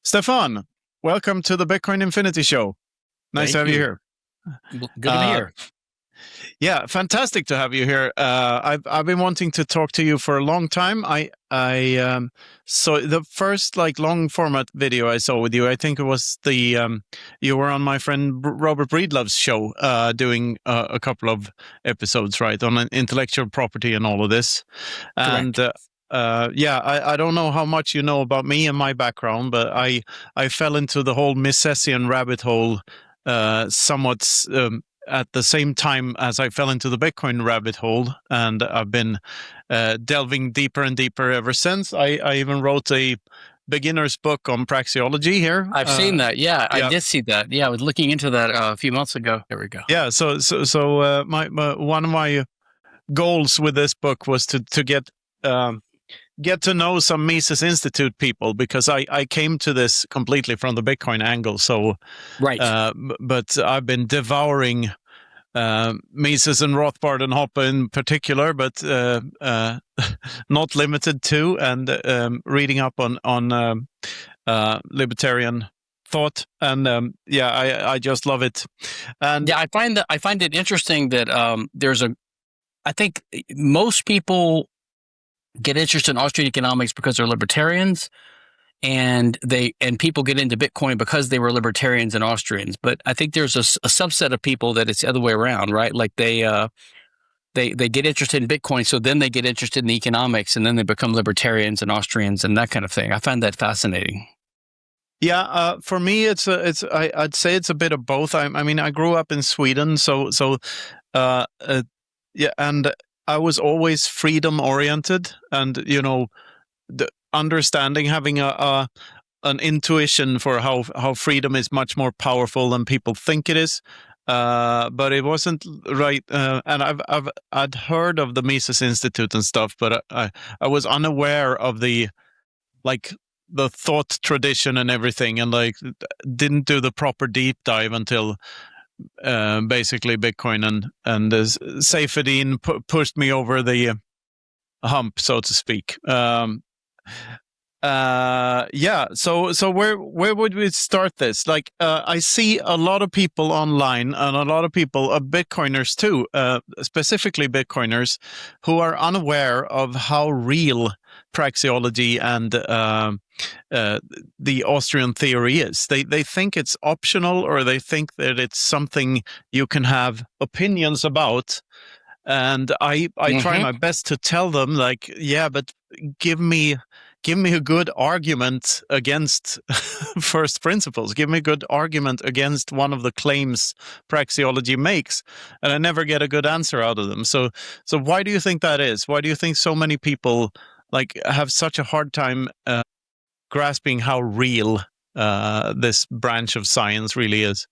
Stefan, welcome to the Bitcoin Infinity Show. Nice to have you here. Good to be here. Yeah, fantastic to have you here. I've been wanting to talk to you for a long time. So the first long format video I saw with you, I think it was the you were on my friend Robert Breedlove's show, doing a couple of episodes, right, on intellectual property and all of this. Correct. And I don't know how much you know about me and my background, but I fell into the whole Misesian rabbit hole somewhat at the same time as I fell into the Bitcoin rabbit hole, and I've been delving deeper and deeper ever since. I even wrote a beginner's book on praxeology here. I've seen that. Yeah, I did see that. Yeah, I was looking into that a few months ago. There we go. Yeah, so my one of my goals with this book was to get to know some Mises Institute people, because I came to this completely from the Bitcoin angle. So, right. But I've been devouring Mises and Rothbard and Hoppe in particular, but not limited to, and reading up on libertarian thought, and I just love it. And yeah, I find it interesting that I think most people get interested in Austrian economics because they're libertarians, and people get into Bitcoin because they were libertarians and Austrians. But I think there's a subset of people that it's the other way around, right? Like they get interested in Bitcoin, so then they get interested in the economics, and then they become libertarians and Austrians and that kind of thing. I find that fascinating. Yeah, for me, I'd say it's a bit of both. I mean, I grew up in Sweden, and I was always freedom oriented, and the understanding, having an intuition for how freedom is much more powerful than people think it is. But it wasn't right. And I'd heard of the Mises Institute and stuff, but I was unaware of the thought tradition and everything, and didn't do the proper deep dive until basically Bitcoin and Seyfedin pushed me over the hump, so to speak. So where would we start this? I see a lot of people online, and a lot of people, Bitcoiners too, specifically Bitcoiners, who are unaware of how real praxeology and the Austrian theory is. They think it's optional, or they think that it's something you can have opinions about. And I try my best to tell them, but give me a good argument against first principles. Give me a good argument against one of the claims praxeology makes, and I never get a good answer out of them. So why do you think that is? Why do you think so many people have such a hard time grasping how real this branch of science really is?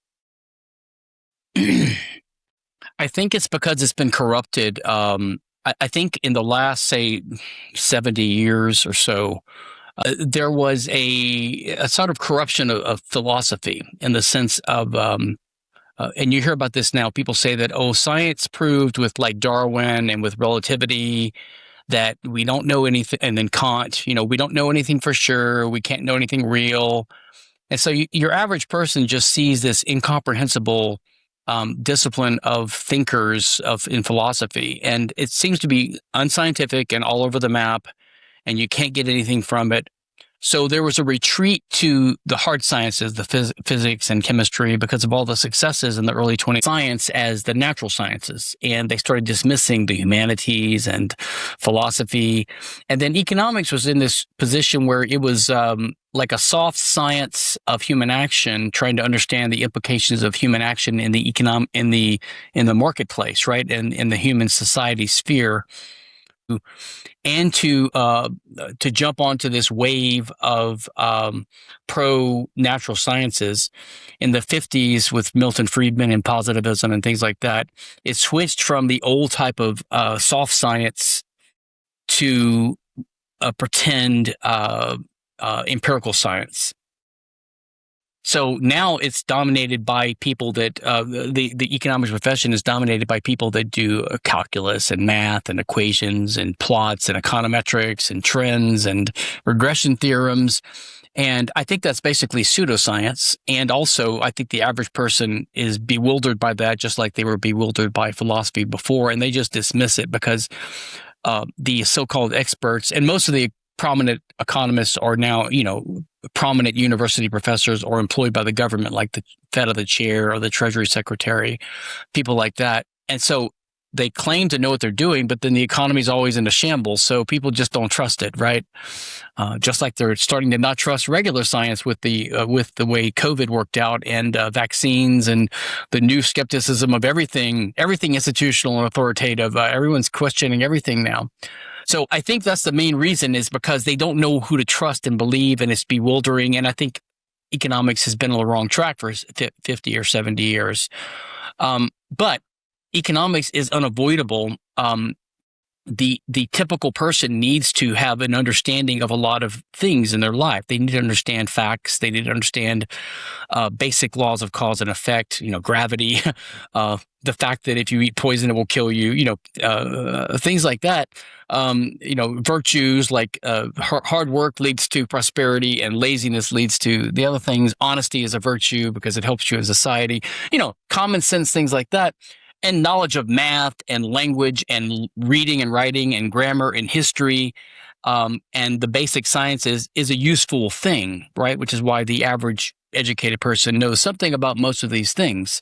I think it's because it's been corrupted. I think in the last, say, 70 years or so, there was a sort of corruption of philosophy, in the sense of, and you hear about this now, people say that, science proved with Darwin and with relativity that we don't know anything, and then Kant, we don't know anything for sure, we can't know anything real. And so your average person just sees this incomprehensible discipline of thinkers in philosophy, and it seems to be unscientific and all over the map, and you can't get anything from it. So there was a retreat to the hard sciences, the physics and chemistry, because of all the successes in the early 20th science as the natural sciences. And they started dismissing the humanities and philosophy. And then economics was in this position where it was like a soft science of human action, trying to understand the implications of human action in the in the marketplace, right? And in the human society sphere. And to jump onto this wave of pro natural sciences in the 50s with Milton Friedman and positivism and things like that, it switched from the old type of soft science to a pretend empirical science. So now it's dominated by people that the economics profession is dominated by people that do calculus and math and equations and plots and econometrics and trends and regression theorems. And I think that's basically pseudoscience. And also, I think the average person is bewildered by that, just like they were bewildered by philosophy before, and they just dismiss it because the so-called experts and most of the prominent economists are now, prominent university professors or employed by the government, like the Fed of the chair or the Treasury Secretary, people like that. And so they claim to know what they're doing, but then the economy is always in a shambles. So people just don't trust it, right? Just like they're starting to not trust regular science with the way COVID worked out and vaccines and the new skepticism of everything institutional and authoritative. Everyone's questioning everything now. So I think that's the main reason, is because they don't know who to trust and believe, and it's bewildering. And I think economics has been on the wrong track for 50 or 70 years. But economics is unavoidable. The typical person needs to have an understanding of a lot of things in their life. They need to understand facts. They need to understand basic laws of cause and effect, gravity, the fact that if you eat poison, it will kill you, things like that. Virtues like hard work leads to prosperity and laziness leads to the other things. Honesty is a virtue because it helps you in society, common sense, things like that. And knowledge of math and language and reading and writing and grammar and history and the basic sciences is a useful thing, right? Which is why the average educated person knows something about most of these things.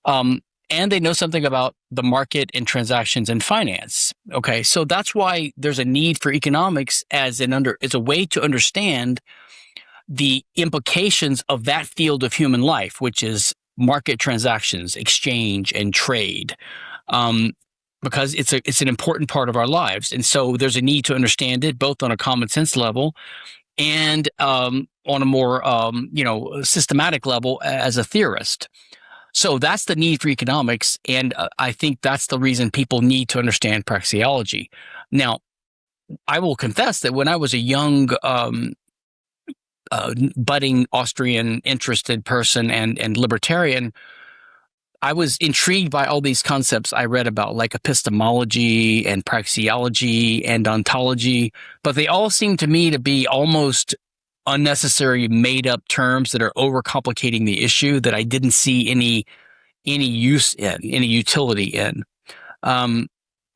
And they know something about the market and transactions and finance. Okay, so that's why there's a need for economics as a way to understand the implications of that field of human life, which is market transactions, exchange, and trade, because it's an important part of our lives. And so there's a need to understand it both on a common sense level and on a more systematic level as a theorist. So that's the need for economics, and I think that's the reason people need to understand praxeology. Now, I will confess that when I was a young budding Austrian interested person and libertarian, I was intrigued by all these concepts I read about, like epistemology and praxeology and ontology, but they all seemed to me to be almost unnecessary made-up terms that are overcomplicating the issue that I didn't see any use in, any utility in.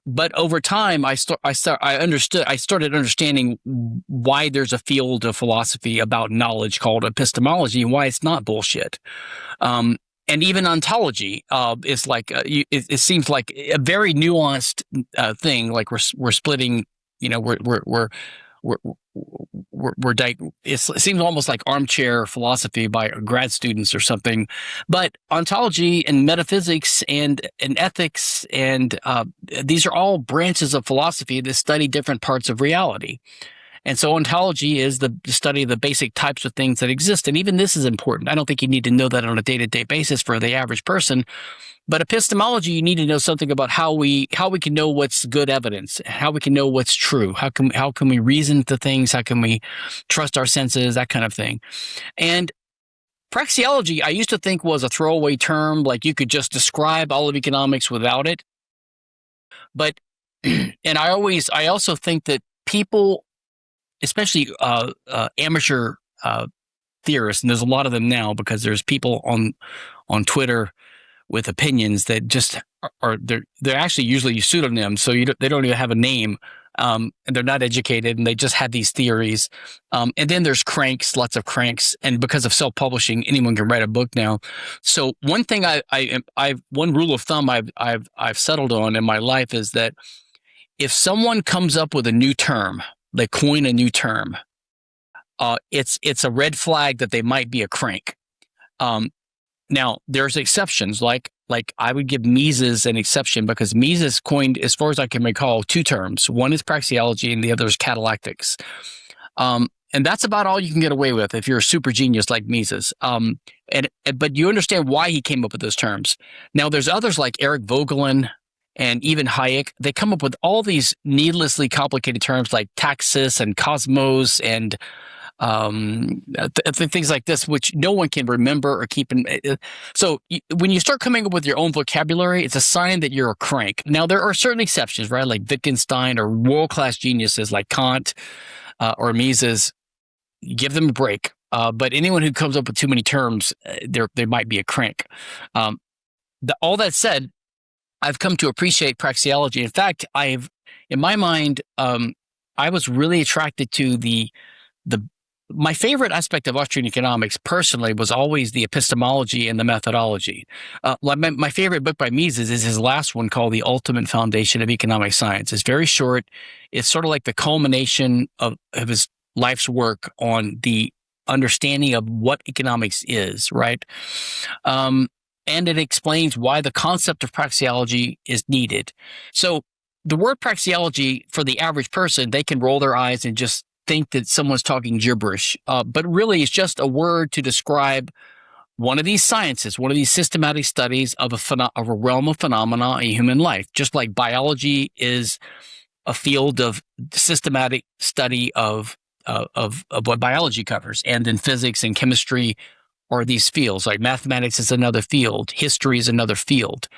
But over time, I started understanding why there's a field of philosophy about knowledge called epistemology and why it's not bullshit. And even ontology is like it seems like a very nuanced thing. Like we're splitting, it seems almost like armchair philosophy by grad students or something. But ontology and metaphysics and ethics and these are all branches of philosophy that study different parts of reality. And so ontology is the study of the basic types of things that exist. And even this is important. I don't think you need to know that on a day-to-day basis for the average person. But epistemology, you need to know something about how we can know what's good evidence, how we can know what's true, how can we reason to things, how can we trust our senses, that kind of thing. And praxeology, I used to think was a throwaway term, like you could just describe all of economics without it. But and I also think that people, especially amateur theorists, and there's a lot of them now because there's people on Twitter with opinions that just they're actually usually pseudonyms, so they don't even have a name, and they're not educated, and they just have these theories. And then there's cranks, lots of cranks, and because of self-publishing, anyone can write a book now. So one thing one rule of thumb I've settled on in my life is that if someone comes up with a new term, they coin a new term, it's a red flag that they might be a crank. Now, there's exceptions, like I would give Mises an exception because Mises coined, as far as I can recall, two terms. One is praxeology and the other is catalactics. And that's about all you can get away with if you're a super genius like Mises. But you understand why he came up with those terms. Now, there's others like Eric Vogelin and even Hayek. They come up with all these needlessly complicated terms like taxis and cosmos and things like this, which no one can remember or keep in. So when you start coming up with your own vocabulary, it's a sign that you're a crank. Now, there are certain exceptions, right? Like Wittgenstein or world-class geniuses like Kant or Mises. Give them a break. But anyone who comes up with too many terms, there might be a crank. All that said, I've come to appreciate praxeology. In fact, in my mind, I was really attracted to my favorite aspect of Austrian economics personally was always the epistemology and the methodology. My favorite book by Mises is his last one called The Ultimate Foundation of Economic Science. It's very short. It's sort of like the culmination of his life's work on the understanding of what economics is, right? And it explains why the concept of praxeology is needed. So the word praxeology, for the average person, they can roll their eyes and just think that someone's talking gibberish. But really, it's just a word to describe one of these sciences, one of these systematic studies of a realm of phenomena in human life. Just like biology is a field of systematic study of what biology covers, and then physics and chemistry are these fields. Like mathematics is another field, history is another field,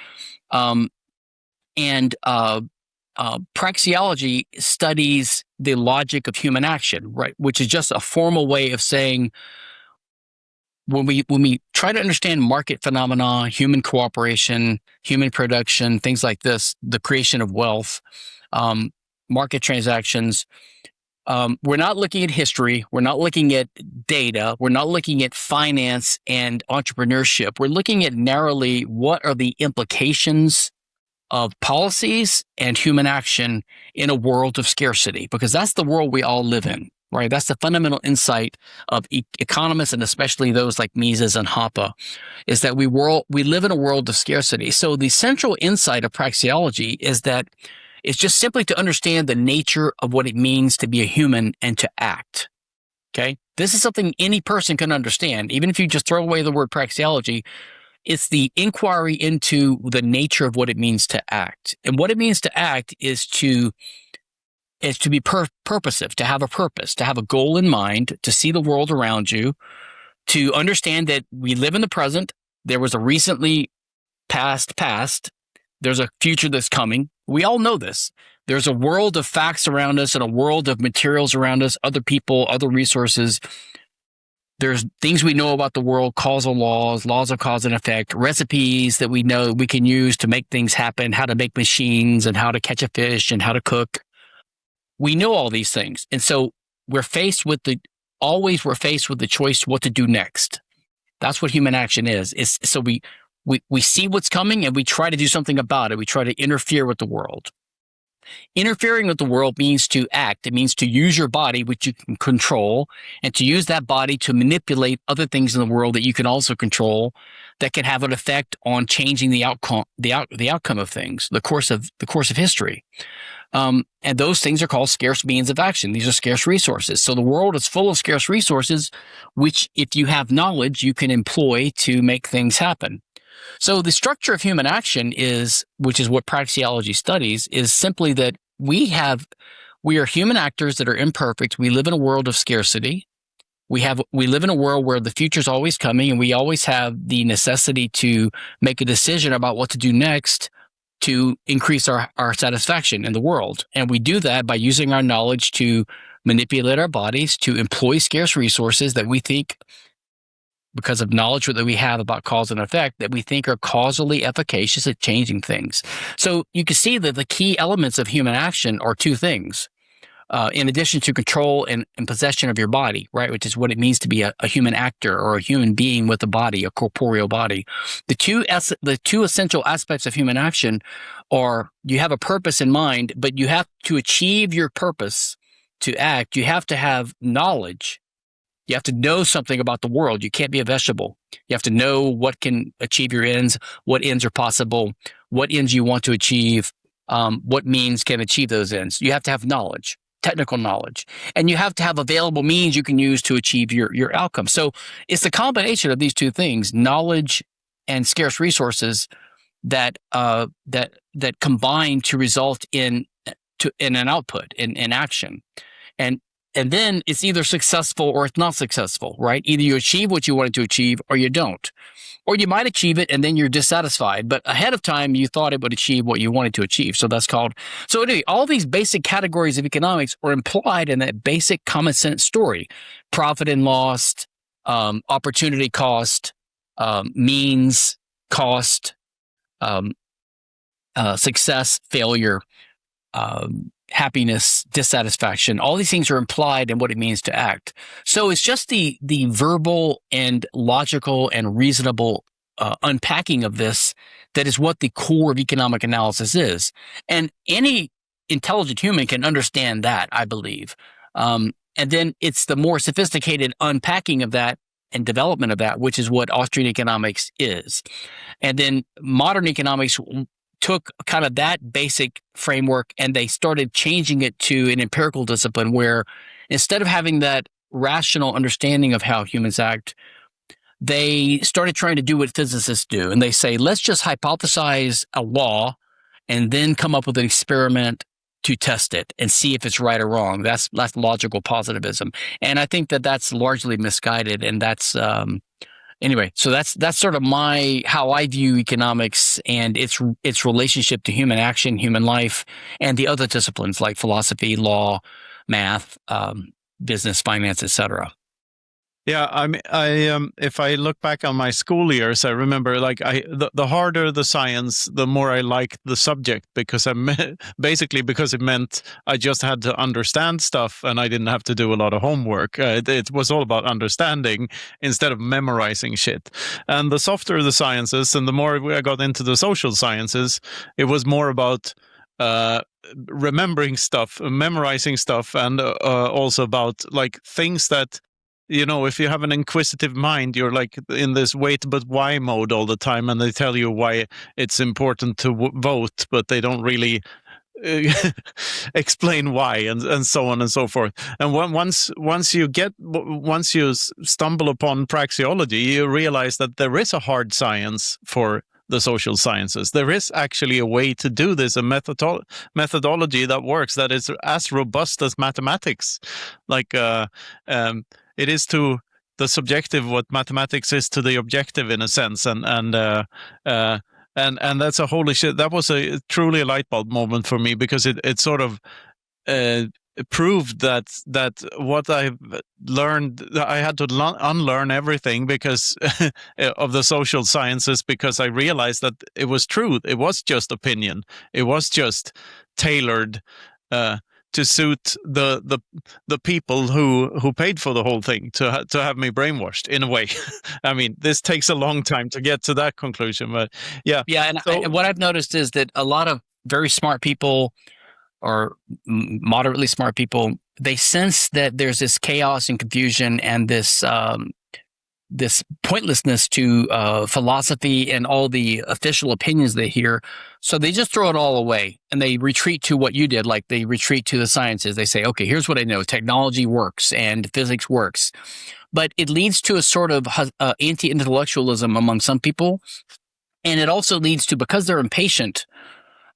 and praxeology studies the logic of human action, right? Which is just a formal way of saying when we try to understand market phenomena, human cooperation, human production, things like this, the creation of wealth, market transactions. We're not looking at history. We're not looking at data. We're not looking at finance and entrepreneurship. We're looking at narrowly what are the implications of policies and human action in a world of scarcity, because that's the world we all live in, right? That's the fundamental insight of economists, and especially those like Mises and Hoppe, is that we live in a world of scarcity. So the central insight of praxeology is that it's just simply to understand the nature of what it means to be a human and to act. Okay? This is something any person can understand. Even if you just throw away the word praxeology, it's the inquiry into the nature of what it means to act. And what it means to act is to be purposive, to have a purpose, to have a goal in mind, to see the world around you, to understand that we live in the present. There was a recently past. There's a future that's coming. We all know this. There's a world of facts around us and a world of materials around us, other people, other resources. There's things we know about the world, causal laws of cause and effect, recipes that we know we can use to make things happen, how to make machines and how to catch a fish and how to cook. We know all these things. And so we're faced with the choice what to do next. That's what human action is. So we see what's coming and we try to do something about it. We try to interfere with the world. Interfering with the world means to act. It means to use your body, which you can control, and to use that body to manipulate other things in the world that you can also control, that can have an effect on changing the outcome of things, the course of history. And those things are called scarce means of action. These are scarce resources. So the world is full of scarce resources, which if you have knowledge, you can employ to make things happen. So the structure of human action which is what praxeology studies, is simply that we are human actors that are imperfect. We live in a world of scarcity. We live in a world where the future is always coming, and we always have the necessity to make a decision about what to do next to increase our satisfaction in the world. And we do that by using our knowledge to manipulate our bodies, to employ scarce resources that we think, because of knowledge that we have about cause and effect, that we think are causally efficacious at changing things. So you can see that the key elements of human action are two things. In addition to control and possession of your body, right, which is what it means to be a human actor or a human being with a body, a corporeal body. The two essential aspects of human action are you have a purpose in mind, but you have to achieve your purpose to act. You have to have knowledge. You have to know something about the world. You can't be a vegetable. You have to know what can achieve your ends, what ends are possible, what ends you want to achieve, what means can achieve those ends. You have to have knowledge, technical knowledge, and you have to have available means you can use to achieve your outcome. So it's the combination of these two things, knowledge and scarce resources, that combine to result in an output, in action. And then it's either successful or it's not successful, right? Either you achieve what you wanted to achieve or you don't. Or you might achieve it and then you're dissatisfied. But ahead of time, you thought it would achieve what you wanted to achieve. So anyway, all these basic categories of economics are implied in that basic common sense story. Profit and loss, opportunity cost, means, cost, success, failure, happiness, dissatisfaction. All these things are implied in what it means to act. So it's just the verbal and logical and reasonable unpacking of this that is what the core of economic analysis is. And any intelligent human can understand that, I believe. And then it's the more sophisticated unpacking of that and development of that, which is what Austrian economics is. And then modern economics took kind of that basic framework and they started changing it to an empirical discipline where instead of having that rational understanding of how humans act, they started trying to do what physicists do. And they say, let's just hypothesize a law and then come up with an experiment to test it and see if it's right or wrong. That's logical positivism. And I think that that's largely misguided. And that's, anyway, so that's sort of how I view economics and its relationship to human action, human life, and the other disciplines like philosophy, law, math, business, finance, etc. Yeah, I mean, if I look back on my school years, I remember like the harder the science, the more I liked the subject because basically because it meant I just had to understand stuff and I didn't have to do a lot of homework. It was all about understanding instead of memorizing shit. And the softer the sciences, and the more I got into the social sciences, it was more about remembering stuff, memorizing stuff, and also about like things that. You know, if you have an inquisitive mind, you're like in this wait but why mode all the time, and they tell you why it's important to vote, but they don't really explain why, and so on and so forth. And once you stumble upon praxeology, you realize that there is a hard science for the social sciences. There is actually a way to do this, a methodology that works, that is as robust as mathematics. Like it is to the subjective what mathematics is to the objective in a sense, and that's a holy shit. That was truly a light bulb moment for me because it sort of proved that what I've learned, I had to unlearn everything because of the social sciences, because I realized that it was true. It was just opinion. It was just tailored to suit the people who paid for the whole thing to have me brainwashed in a way. I mean, this takes a long time to get to that conclusion, but yeah. And what I've noticed is that a lot of very smart people or moderately smart people, they sense that there's this chaos and confusion and this pointlessness to philosophy and all the official opinions they hear. So they just throw it all away and they retreat to what you did. Like they retreat to the sciences. They say, okay, here's what I know. Technology works and physics works. But it leads to a sort of anti-intellectualism among some people. And it also leads to, because they're impatient,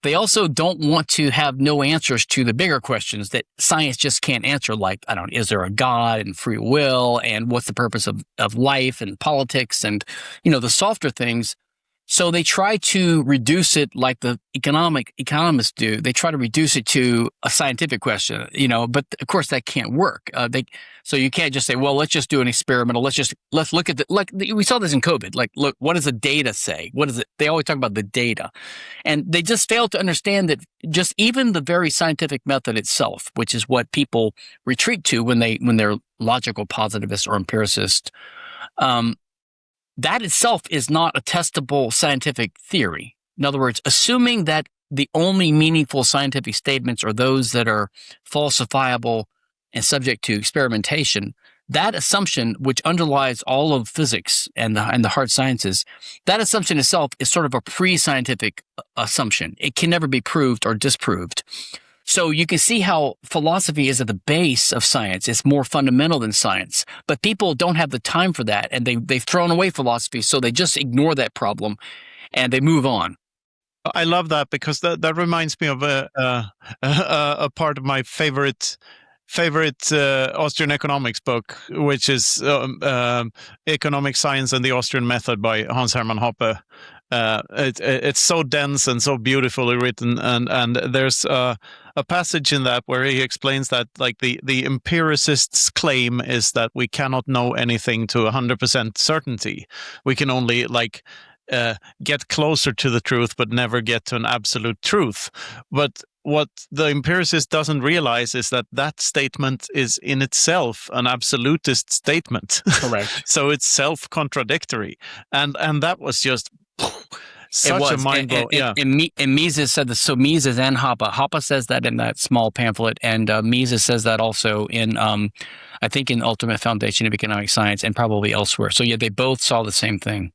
they also don't want to have no answers to the bigger questions that science just can't answer, like, is there a God and free will and what's the purpose of life and politics and, the softer things. So they try to reduce it like the economists do. They try to reduce it to a scientific question, but of course that can't work. So you can't just say, well, let's just do an experimental. Let's look at we saw this in COVID. Like, look, what does the data say? What is it? They always talk about the data, and they just fail to understand that just even the very scientific method itself, which is what people retreat to when they're logical positivists or empiricists, that itself is not a testable scientific theory. In other words, assuming that the only meaningful scientific statements are those that are falsifiable and subject to experimentation, that assumption, which underlies all of physics and the hard sciences, that assumption itself is sort of a pre-scientific assumption. It can never be proved or disproved. So you can see how philosophy is at the base of science. It's more fundamental than science. But people don't have the time for that, and they've thrown away philosophy, so they just ignore that problem, and they move on. I love that because that reminds me of a part of my favorite Austrian economics book, which is Economic Science and the Austrian Method by Hans Hermann Hoppe. It's so dense and so beautifully written, and there's a passage in that where he explains that like the empiricist's claim is that we cannot know anything to 100% certainty. We can only like get closer to the truth, but never get to an absolute truth. But what the empiricist doesn't realize is that that statement is in itself an absolutist statement. Correct. So it's self-contradictory, and that was just such a mind blow. Yeah. And Mises said this. So Mises and Hoppe. Hoppe says that in that small pamphlet, and Mises says that also in, I think, in Ultimate Foundation of Economic Science, and probably elsewhere. So yeah, they both saw the same thing.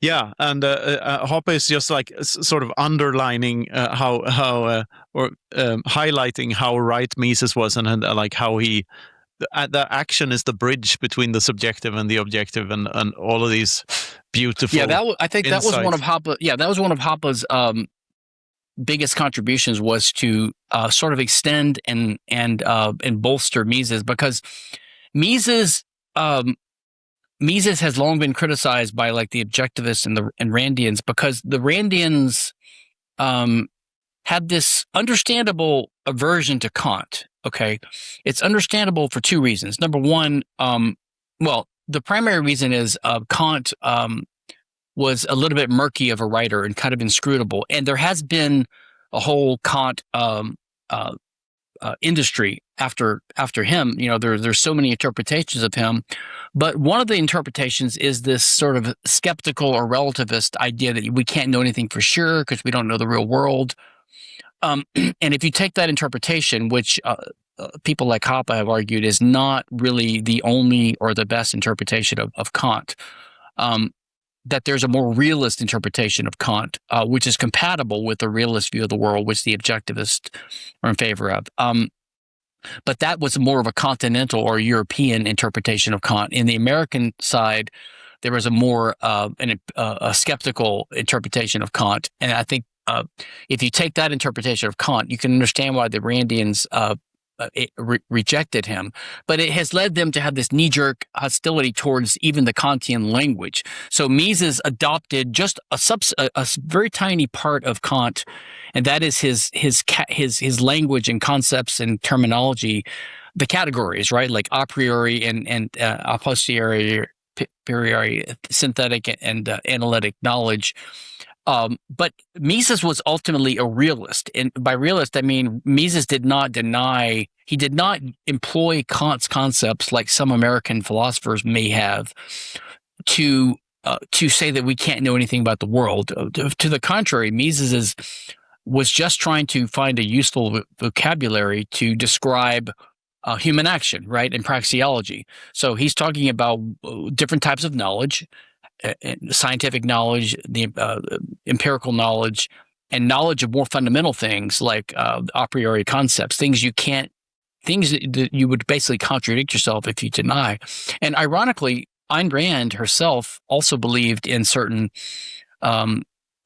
Yeah, and Hoppe is just like sort of underlining how highlighting how right Mises was, and like how he the action is the bridge between the subjective and the objective, and all of these beautiful. Yeah, I think insights. That was one of Hoppe. Yeah, that was one of Hoppe's biggest contributions, was to sort of extend and bolster Mises, because Mises has long been criticized by like the objectivists and Randians, because the Randians had this understandable aversion to Kant. Okay, it's understandable for two reasons. Number one, well, the primary reason is Kant was a little bit murky of a writer and kind of inscrutable, and there has been a whole Kant industry after him. You know, there's so many interpretations of him, but one of the interpretations is this sort of skeptical or relativist idea that we can't know anything for sure because we don't know the real world. And if you take that interpretation, which people like Hoppe have argued is not really the only or the best interpretation of Kant, that there's a more realist interpretation of Kant, which is compatible with the realist view of the world, which the objectivists are in favor of. But that was more of a continental or European interpretation of Kant. In the American side, there was a more a skeptical interpretation of Kant. And I think if you take that interpretation of Kant, you can understand why the Randians rejected him. But it has led them to have this knee-jerk hostility towards even the Kantian language. So Mises adopted just a very tiny part of Kant, and that is his language and concepts and terminology, the categories, right? Like a priori and a posteriori, synthetic and analytic knowledge. But Mises was ultimately a realist. And by realist, I mean Mises did not employ Kant's concepts like some American philosophers may have to say that we can't know anything about the world. To the contrary, Mises was just trying to find a useful vocabulary to describe human action, right, and praxeology. So he's talking about different types of knowledge, scientific knowledge, the empirical knowledge, and knowledge of more fundamental things like a priori concepts, things that you would basically contradict yourself if you deny. And ironically, Ayn Rand herself also believed in certain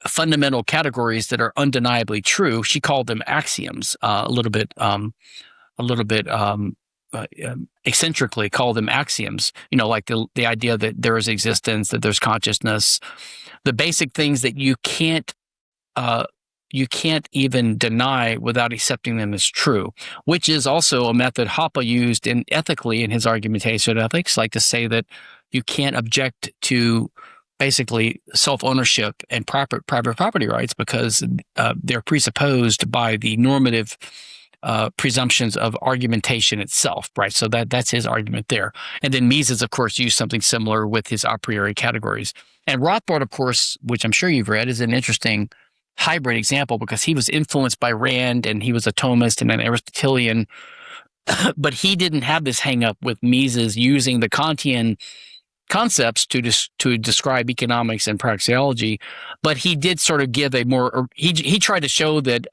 fundamental categories that are undeniably true. She called them axioms, a little bit eccentrically call them axioms, you know, like the idea that there is existence, that there's consciousness, the basic things that you can't even deny without accepting them as true, which is also a method Hoppe used ethically in his argumentation of ethics, like to say that you can't object to basically self-ownership and private property rights because they're presupposed by the normative presumptions of argumentation itself, right? So that's his argument there. And then Mises, of course, used something similar with his a priori categories. And Rothbard, of course, which I'm sure you've read, is an interesting hybrid example because he was influenced by Rand and he was a Thomist and an Aristotelian, but he didn't have this hang up with Mises using the Kantian concepts to describe economics and praxeology, but he did sort of give a more, he tried to show that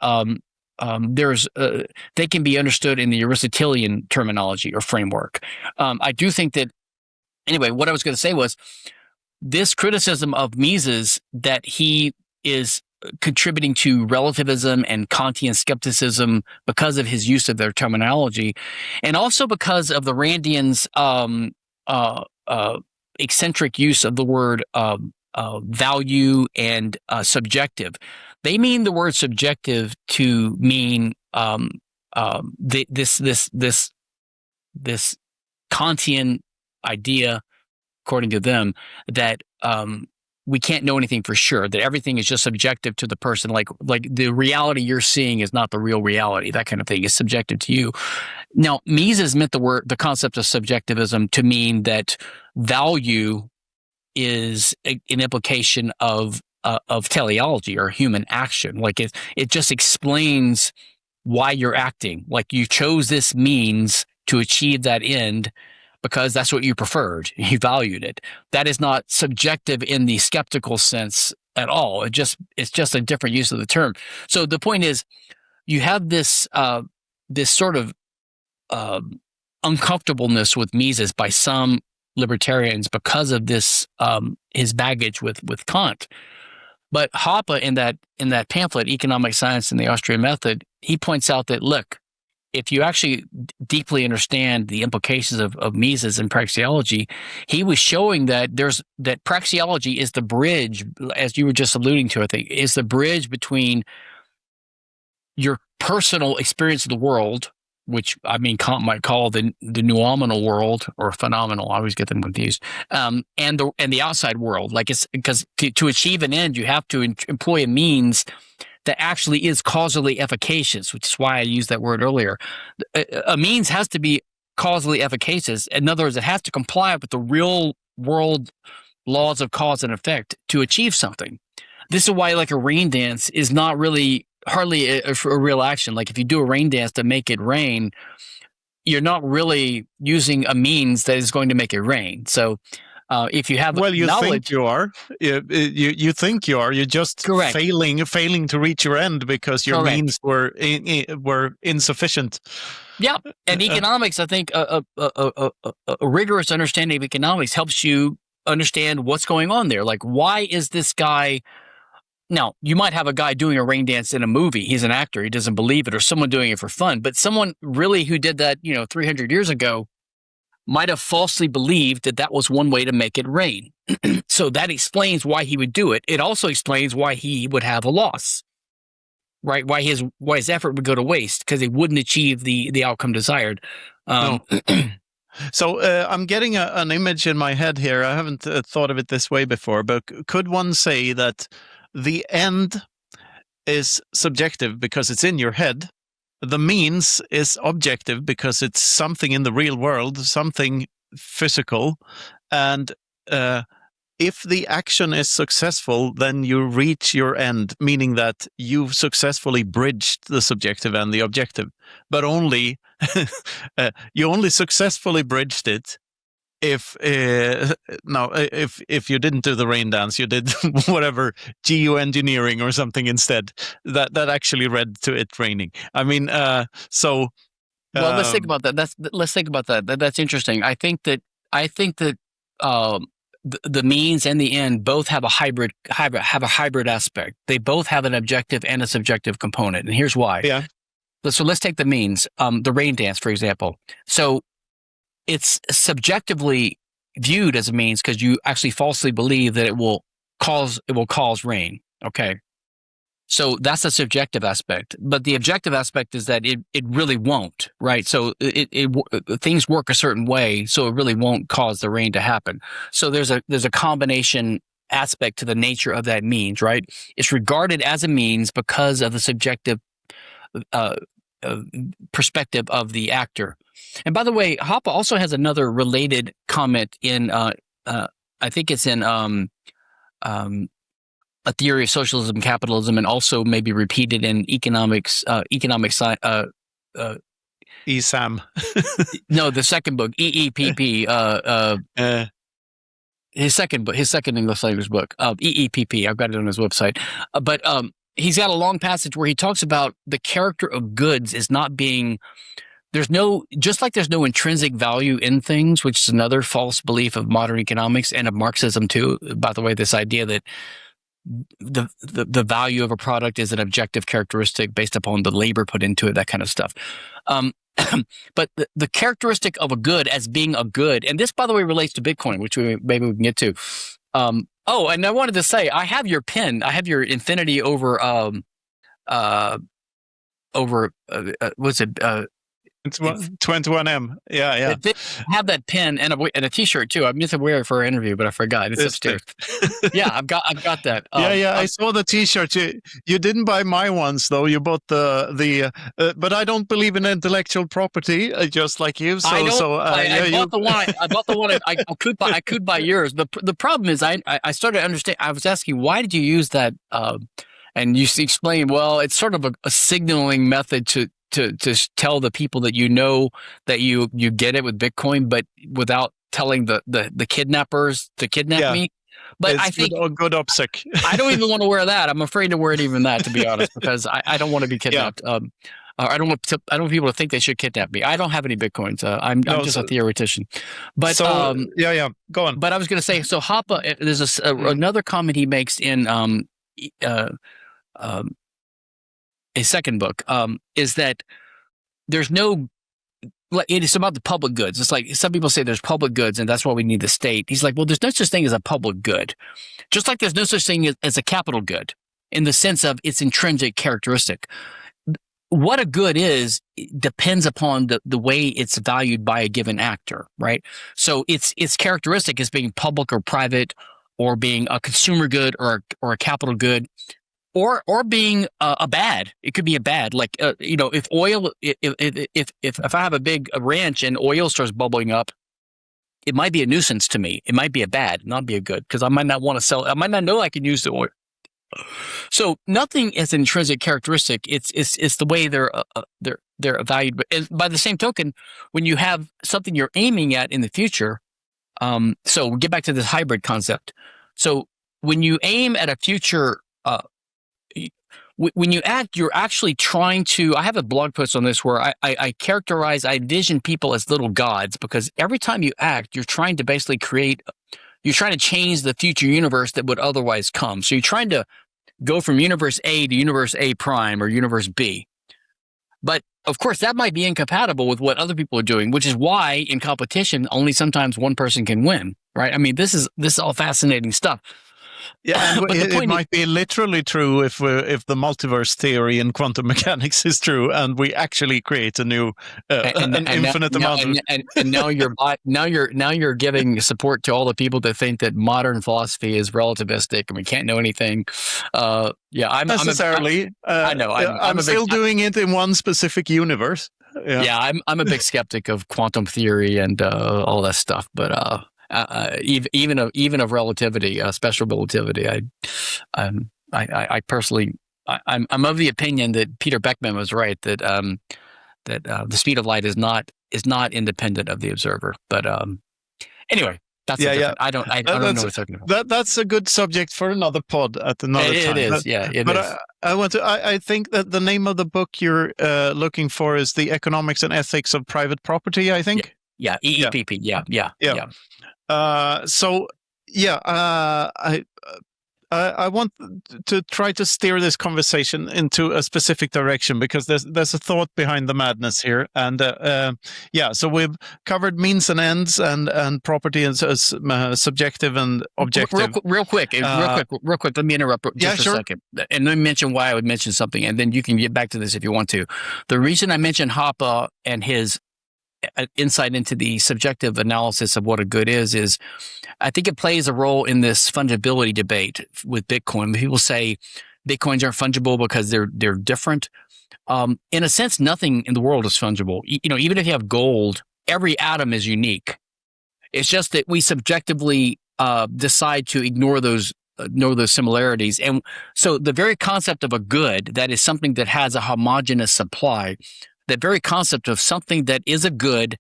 they can be understood in the Aristotelian terminology or framework. I do think that, anyway, what I was going to say was this criticism of Mises that he is contributing to relativism and Kantian skepticism because of his use of their terminology, and also because of the Randians' eccentric use of the word value and subjective. They mean the word subjective to mean this Kantian idea, according to them, that we can't know anything for sure, that everything is just subjective to the person. Like the reality you're seeing is not the real reality. That kind of thing is subjective to you. Now, Mises meant the concept of subjectivism to mean that value is an implication of teleology or human action. Like it just explains why you're acting. Like you chose this means to achieve that end because that's what you preferred. You valued it. That is not subjective in the skeptical sense at all. It's just a different use of the term. So the point is, you have this sort of uncomfortableness with Mises by some libertarians because of this his baggage with Kant. But Hoppe in that pamphlet, Economic Science and the Austrian Method, he points out that, look, if you actually deeply understand the implications of Mises and praxeology, he was showing that that praxeology is the bridge, as you were just alluding to, I think, is the bridge between your personal experience of the world, which I mean Kant might call the noumenal world or phenomenal. I always get them confused. And the outside world, like it's because to achieve an end, you have to employ a means that actually is causally efficacious, which is why I used that word earlier. A means has to be causally efficacious. In other words, it has to comply with the real world laws of cause and effect to achieve something. This is why, like, a rain dance is not really hardly a real action. Like if you do a rain dance to make it rain, you're not really using a means that is going to make it rain. So if you have you knowledge, think you are. You think you are. You're just correct. failing to reach your end because your Correct. means were insufficient. Yeah, and economics, I think a rigorous understanding of economics helps you understand what's going on there. Like, why is this guy? Now, you might have a guy doing a rain dance in a movie. He's an actor. He doesn't believe it, or someone doing it for fun. But someone really who did that, 300 years ago might have falsely believed that that was one way to make it rain. So that explains why he would do it. It also explains why he would have a loss, right? Why his effort would go to waste because he wouldn't achieve the outcome desired. No. So I'm getting an image in my head here. I haven't thought of it this way before, but could one say that the end is subjective because it's in your head? The means is objective because it's something in the real world, something physical. And if the action is successful, then you reach your end, meaning that you've successfully bridged the subjective and the objective. But only you only successfully bridged it if you didn't do the rain dance, you did whatever geoengineering or something instead that actually led to it raining. I mean, well, let's think about that. Let's think about that. That's interesting. I think that the means and the end both have a hybrid aspect. They both have an objective and a subjective component, and here's why. Yeah. So let's take the means, the rain dance, for example. So it's subjectively viewed as a means because you actually falsely believe that it will cause rain. Okay. So that's a subjective aspect, but the objective aspect is that it really won't, right? So things work a certain way, so it really won't cause the rain to happen. So there's a combination aspect to the nature of that means, right? It's regarded as a means because of the subjective perspective of the actor. And by the way, Hoppe also has another related comment in, I think it's in A Theory of Socialism and Capitalism, and also maybe repeated in economics. ESAM. No, the second book, EEPP. His second English language book, EEPP. I've got it on his website. But he's got a long passage where he talks about the character of goods is not being. Just like there's no intrinsic value in things, which is another false belief of modern economics and of Marxism too. By the way, this idea that the value of a product is an objective characteristic based upon the labor put into it, that kind of stuff. But the characteristic of a good as being a good, and this, by the way, relates to Bitcoin, which maybe we can get to. Oh, and I wanted to say, I have your pen. I have your Infinity over what's it? 21M. Yeah, yeah. I have that pen and a T-shirt too. I meant to wear it for our interview, but I forgot. It's upstairs. Yeah, I've got that. Yeah. I saw the T-shirt. You didn't buy my ones though. You bought the. But I don't believe in intellectual property, just like you. So I bought the one. I bought the one. I could buy yours. The problem is I started to understand. I was asking, why did you use that? And you explained, well, it's sort of a signaling method to tell the people that that you get it with Bitcoin, but without telling the kidnappers to kidnap me. But it's I think good OPSEC. I don't even want to wear that. I'm afraid to wear it even that, to be honest, because I don't want to be kidnapped. Yeah. I don't want people to think they should kidnap me. I don't have any Bitcoins. I'm just a theoritician. But yeah, go on. But I was going to say, so Hoppe, there's another comment he makes in a second book, is that there's no, it is about the public goods. It's like some people say there's public goods and that's why we need the state. He's like, well, there's no such thing as a public good. Just like there's no such thing as a capital good in the sense of its intrinsic characteristic. What a good is depends upon the way it's valued by a given actor, right? So its characteristic is being public or private, or being a consumer good or a capital good, or being a bad. It could be a bad, like if oil, if I have a big ranch and oil starts bubbling up, it might be a nuisance to me. It might be a bad, not be a good, because I might not want to sell. I might not know I can use the oil. So nothing is an intrinsic characteristic. It's the way they're valued. But by the same token, when you have something you're aiming at in the future, so we get back to this hybrid concept. So when you aim at a future, when you act, you're actually trying to. I have a blog post on this where I envision people as little gods, because every time you act, you're trying to basically you're trying to change the future universe that would otherwise come. So you're trying to go from universe A to universe A prime or universe B. But of course, that might be incompatible with what other people are doing, which is why in competition, only sometimes one person can win, right? I mean, this is all fascinating stuff. Yeah, and it might be literally true if the multiverse theory in quantum mechanics is true, and we actually create a new infinite amount. And now you're giving support to all the people that think that modern philosophy is relativistic and we can't know anything. I know. I'm still doing it in one specific universe. Yeah, I'm a big skeptic of quantum theory and all that stuff, but. Even of relativity, special relativity. I personally, I'm of the opinion that Peter Beckman was right, that the speed of light is not independent of the observer. But anyway, that's I don't know what I'm talking about. That's a good subject for another pod at another time. It is. I think that the name of the book you're looking for is The Economics and Ethics of Private Property, I think. Yeah, EEPP. Yeah. I want to try to steer this conversation into a specific direction, because there's a thought behind the madness here, and so we've covered means and ends and property as subjective and objective. Real quick. Let me interrupt just a second, and let me mention why I would mention something, and then you can get back to this if you want to. The reason I mentioned Hoppe and his insight into the subjective analysis of what a good is I think it plays a role in this fungibility debate with Bitcoin. People say Bitcoins aren't fungible because they're different. In a sense, nothing in the world is fungible. Even if you have gold, every atom is unique. It's just that we subjectively decide to ignore those similarities. And so the very concept of a good, that is something that has a homogeneous supply, that very concept of something that is a good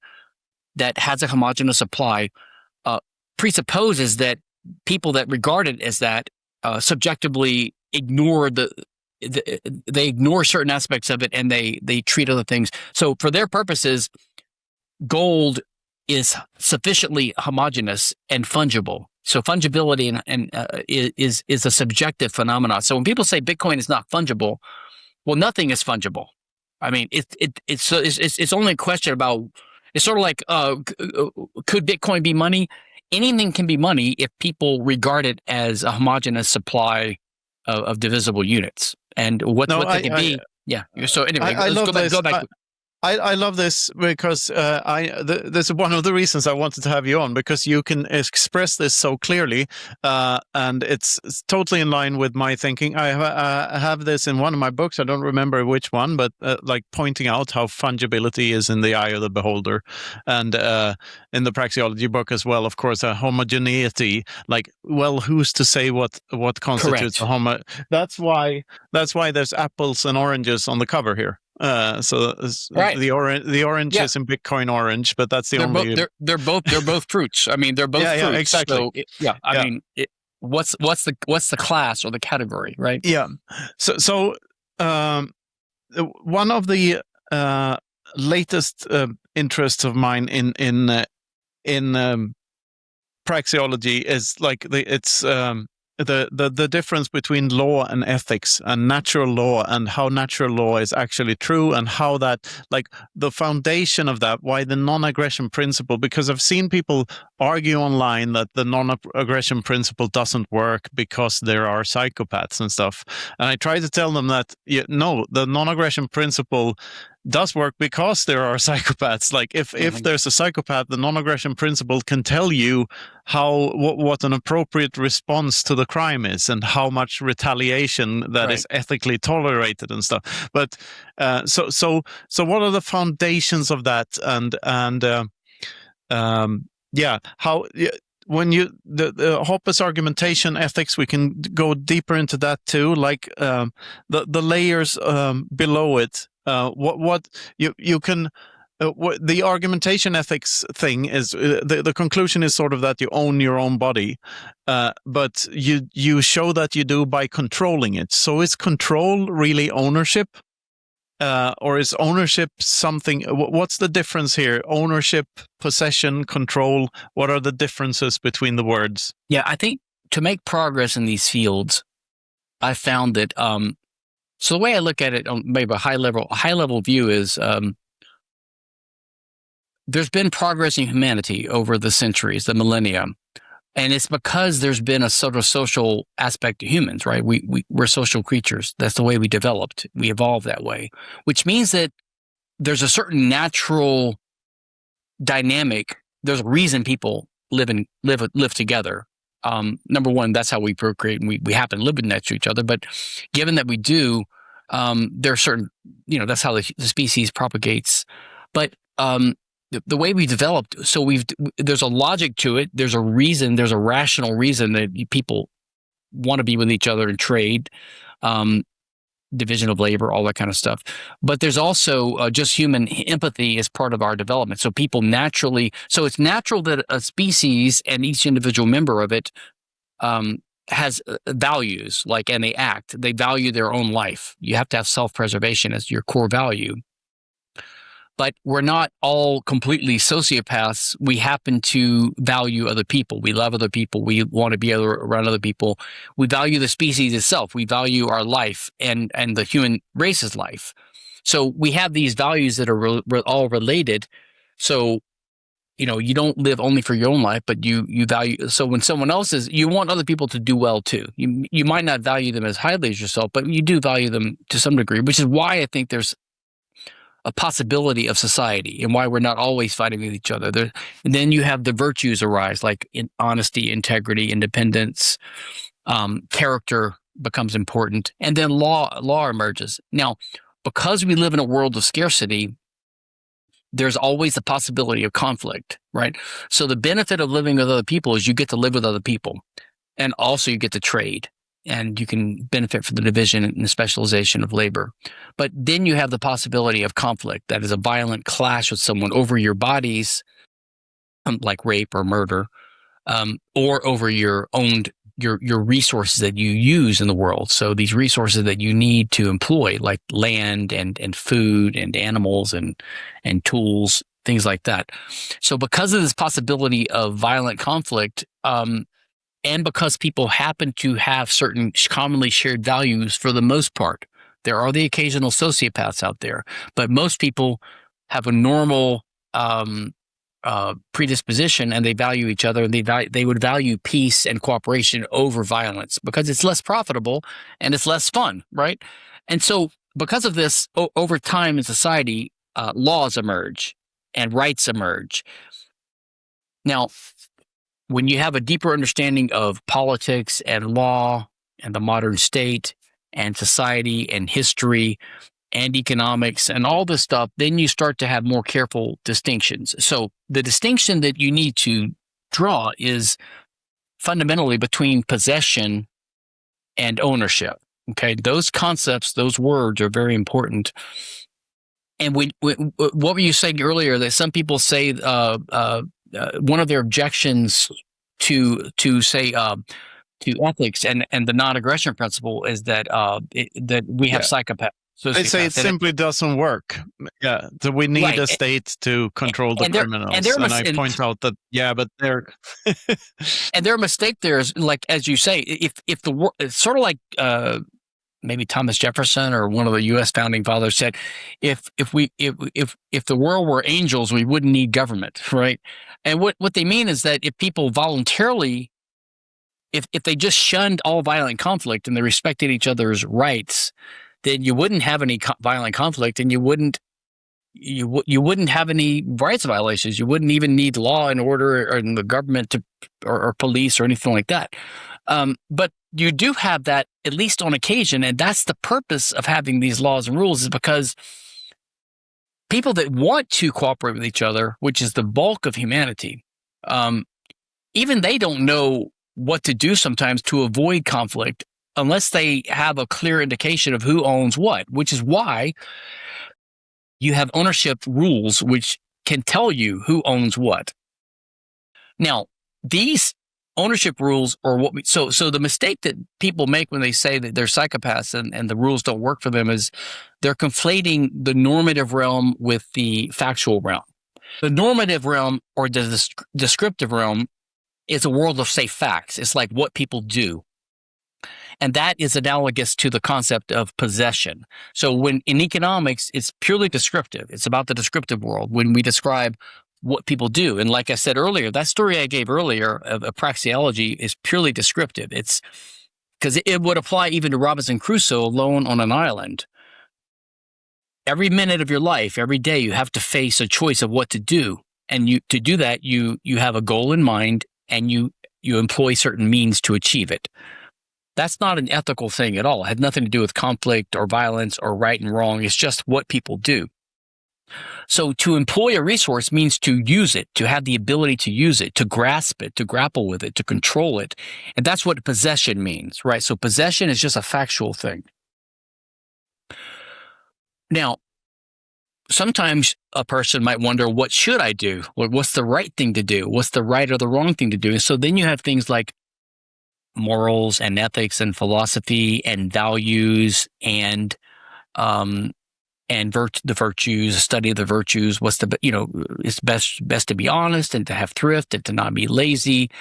that has a homogeneous supply presupposes that people that regard it as that subjectively ignore they ignore certain aspects of it, and they treat other things. So for their purposes, gold is sufficiently homogeneous and fungible. So fungibility is a subjective phenomenon. So when people say Bitcoin is not fungible, well, nothing is fungible. I mean, it's only a question about. It's sort of like, could Bitcoin be money? anything can be money if people regard it as a homogeneous supply of divisible units. And what they can be. Yeah. So anyway, go back. I love this because this is one of the reasons I wanted to have you on, because you can express this so clearly, and it's totally in line with my thinking. I have this in one of my books. I don't remember which one, but like pointing out how fungibility is in the eye of the beholder, and in the praxeology book as well, of course, homogeneity. Like, well, who's to say what constitutes a homo? That's why there's apples and oranges on the cover here. Right. The orange is in Bitcoin orange, but that's the only. They're both fruits. I mean, they're both fruits. Yeah, exactly. So, I mean, what's the class or the category, right? Yeah. So one of the latest interests of mine in praxeology is like the difference between law and ethics and natural law, and how natural law is actually true, and how that, like, the foundation of that, why the non-aggression principle, because I've seen people argue online that the non-aggression principle doesn't work because there are psychopaths and stuff. And I try to tell them that, no, the non-aggression principle does work because there are psychopaths. Like, if there's a psychopath, the non-aggression principle can tell you what an appropriate response to the crime is, and how much retaliation that is ethically tolerated and stuff. But so what are the foundations of that? When you the Hoppe's argumentation ethics, we can go deeper into that too. Like the layers below it. What you can. The argumentation ethics thing is the conclusion is sort of that you own your own body, but you show that you do by controlling it. So is control really ownership, or is ownership something? What's the difference here? Ownership, possession, control. What are the differences between the words? Yeah, I think to make progress in these fields, I found that. So the way I look at it on maybe a high level view is. There's been progress in humanity over the centuries, the millennia, and it's because there's been a sort of social aspect to humans, right? We're social creatures. That's the way we developed. We evolved that way, which means that there's a certain natural dynamic. There's a reason people live together. Number one, that's how we procreate, and we happen to live next to each other. But given that we do, there are certain, that's how the species propagates. But the way we developed, so there's a logic to it. There's a reason. There's a rational reason that people want to be with each other and trade, division of labor, all that kind of stuff. But there's also just human empathy as part of our development. So people naturally, so it's natural that a species and each individual member of it has values, and they act. They value their own life. You have to have self-preservation as your core value. But we're not all completely sociopaths. We happen to value other people. We love other people. We want to be around other people. We value the species itself. We value our life and the human race's life. So we have these values that are all related. So, you don't live only for your own life, but you value. So when someone else you want other people to do well too. You might not value them as highly as yourself, but you do value them to some degree, which is why I think there's a possibility of society and why we're not always fighting with each other. And then you have the virtues arise, like honesty, integrity, independence, character becomes important. And then law emerges. Now, because we live in a world of scarcity, there's always the possibility of conflict, right? So the benefit of living with other people is you get to live with other people, and also you get to trade. And you can benefit from the division and the specialization of labor. But then you have the possibility of conflict, that is a violent clash with someone over your bodies, like rape or murder, or over your resources that you use in the world. So these resources that you need to employ, like land and food and animals and tools, things like that. So because of this possibility of violent conflict, and because people happen to have certain commonly shared values for the most part, there are the occasional sociopaths out there, but most people have a normal predisposition, and they value each other, and they would value peace and cooperation over violence because it's less profitable and it's less fun, right? And so because of this, over time in society, laws emerge and rights emerge. Now, when you have a deeper understanding of politics and law and the modern state and society and history and economics and all this stuff, then you start to have more careful distinctions. So the distinction that you need to draw is fundamentally between possession and ownership. Okay, those concepts, those words are very important. And what were you saying earlier? That some people say one of their objections to ethics and the non-aggression principle is that that we have psychopaths. They say it simply doesn't work. Yeah, so we need a state to control the criminals. And I point out that, but they're and their mistake there is, like as you say, if it's sort of like maybe Thomas Jefferson or one of the U.S. founding fathers said, if the world were angels, we wouldn't need government, right? And what they mean is that if people voluntarily, if they just shunned all violent conflict and they respected each other's rights, then you wouldn't have any violent conflict, and you wouldn't have any rights violations. You wouldn't even need law and order or the government or police or anything like that. But you do have that, at least on occasion, and that's the purpose of having these laws and rules, is because people that want to cooperate with each other, which is the bulk of humanity, even they don't know what to do sometimes to avoid conflict unless they have a clear indication of who owns what, which is why you have ownership rules which can tell you who owns what. Now, these ownership rules are so the mistake that people make when they say that they're psychopaths and the rules don't work for them is they're conflating the normative realm with the factual realm. The normative realm, or the descriptive realm, is a world of, say, facts. It's like what people do. And that is analogous to the concept of possession. So when in economics, it's purely descriptive. It's about the descriptive world when we describe what people do. And like I said earlier, that story I gave earlier of praxeology is purely descriptive. It's because it would apply even to Robinson Crusoe alone on an island. Every minute of your life, every day, you have to face a choice of what to do. And to do that, you have a goal in mind, and you employ certain means to achieve it. That's not an ethical thing at all. It had nothing to do with conflict or violence or right and wrong. It's just what people do. So to employ a resource means to use it, to have the ability to use it, to grasp it, to grapple with it, to control it. And that's what possession means, right? So possession is just a factual thing. Now, sometimes a person might wonder, what should I do? What's the right thing to do? What's the right or the wrong thing to do? And so then you have things like morals and ethics and philosophy and values and the virtues, study of the virtues. What's it's best to be honest and to have thrift and to not be lazy.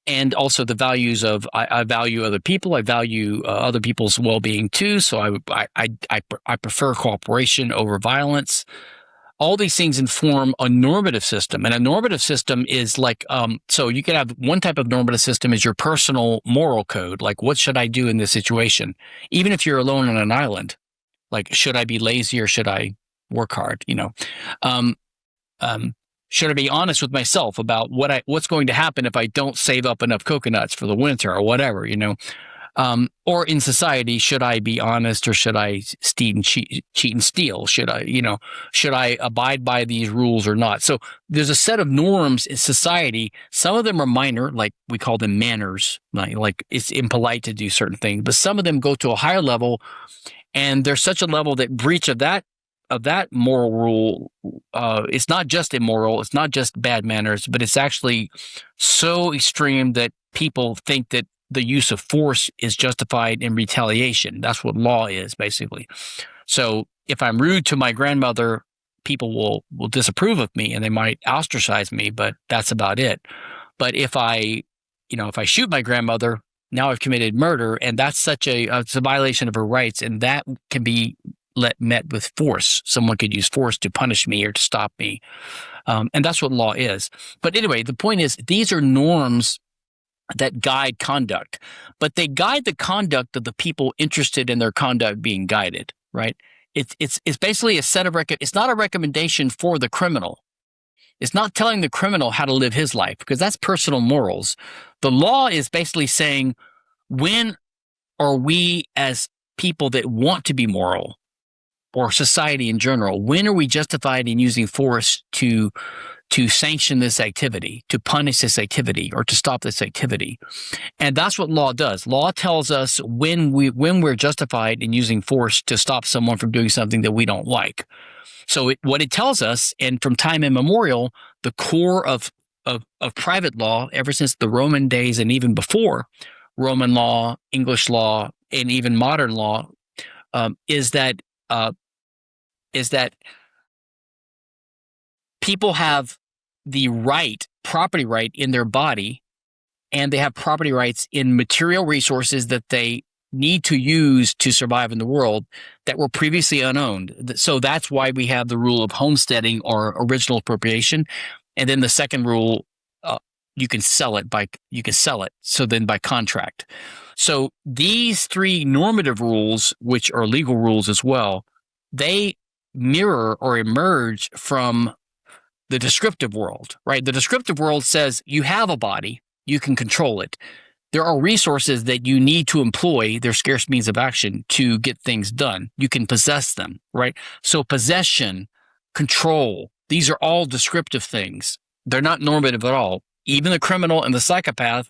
And also the values of I value other people. I value other people's well-being too. So I prefer cooperation over violence. All these things inform a normative system. And a normative system is like, so you could have one type of normative system is your personal moral code. Like, what should I do in this situation? Even if you're alone on an island, like, should I be lazy or should I work hard? Should I be honest with myself about what's going to happen if I don't save up enough coconuts for the winter or whatever, or in society, should I be honest or should I cheat and steal? Should I abide by these rules or not? So there's a set of norms in society. Some of them are minor, like we call them manners, like it's impolite to do certain things, but some of them go to a higher level, and there's such a level that breach of that moral rule, it's not just immoral, it's not just bad manners, but it's actually so extreme that people think that the use of force is justified in retaliation. That's what law is, basically. So if I'm rude to my grandmother, people will disapprove of me and they might ostracize me, but that's about it. But if I shoot my grandmother, now I've committed murder, and that's it's a violation of her rights, and that can be met with force. Someone could use force to punish me or to stop me. And that's what law is. But anyway, the point is, these are norms that guide conduct, but they guide the conduct of the people interested in their conduct being guided, right? It's basically a set of it's not a recommendation for the criminal. It's not telling the criminal how to live his life, because that's personal morals. The law is basically saying, when are we, as people that want to be moral, or society in general, when are we justified in using force to sanction this activity, to punish this activity, or to stop this activity? And that's what law does. Law tells us when we're justified in using force to stop someone from doing something that we don't like. So what it tells us, and from time immemorial, the core of private law, ever since the Roman days and even before Roman law, English law, and even modern law, is that people have the property right in their body, and they have property rights in material resources that they need to use to survive in the world that were previously unowned. So that's why we have the rule of homesteading, or original appropriation. And then the second rule, you can sell it. So then by contract. So these three normative rules, which are legal rules as well, they mirror or emerge from the descriptive world, right? The descriptive world says you have a body, you can control it. There are resources that you need to employ, they're scarce means of action, to get things done. You can possess them, right? So possession, control, these are all descriptive things. They're not normative at all. Even the criminal and the psychopath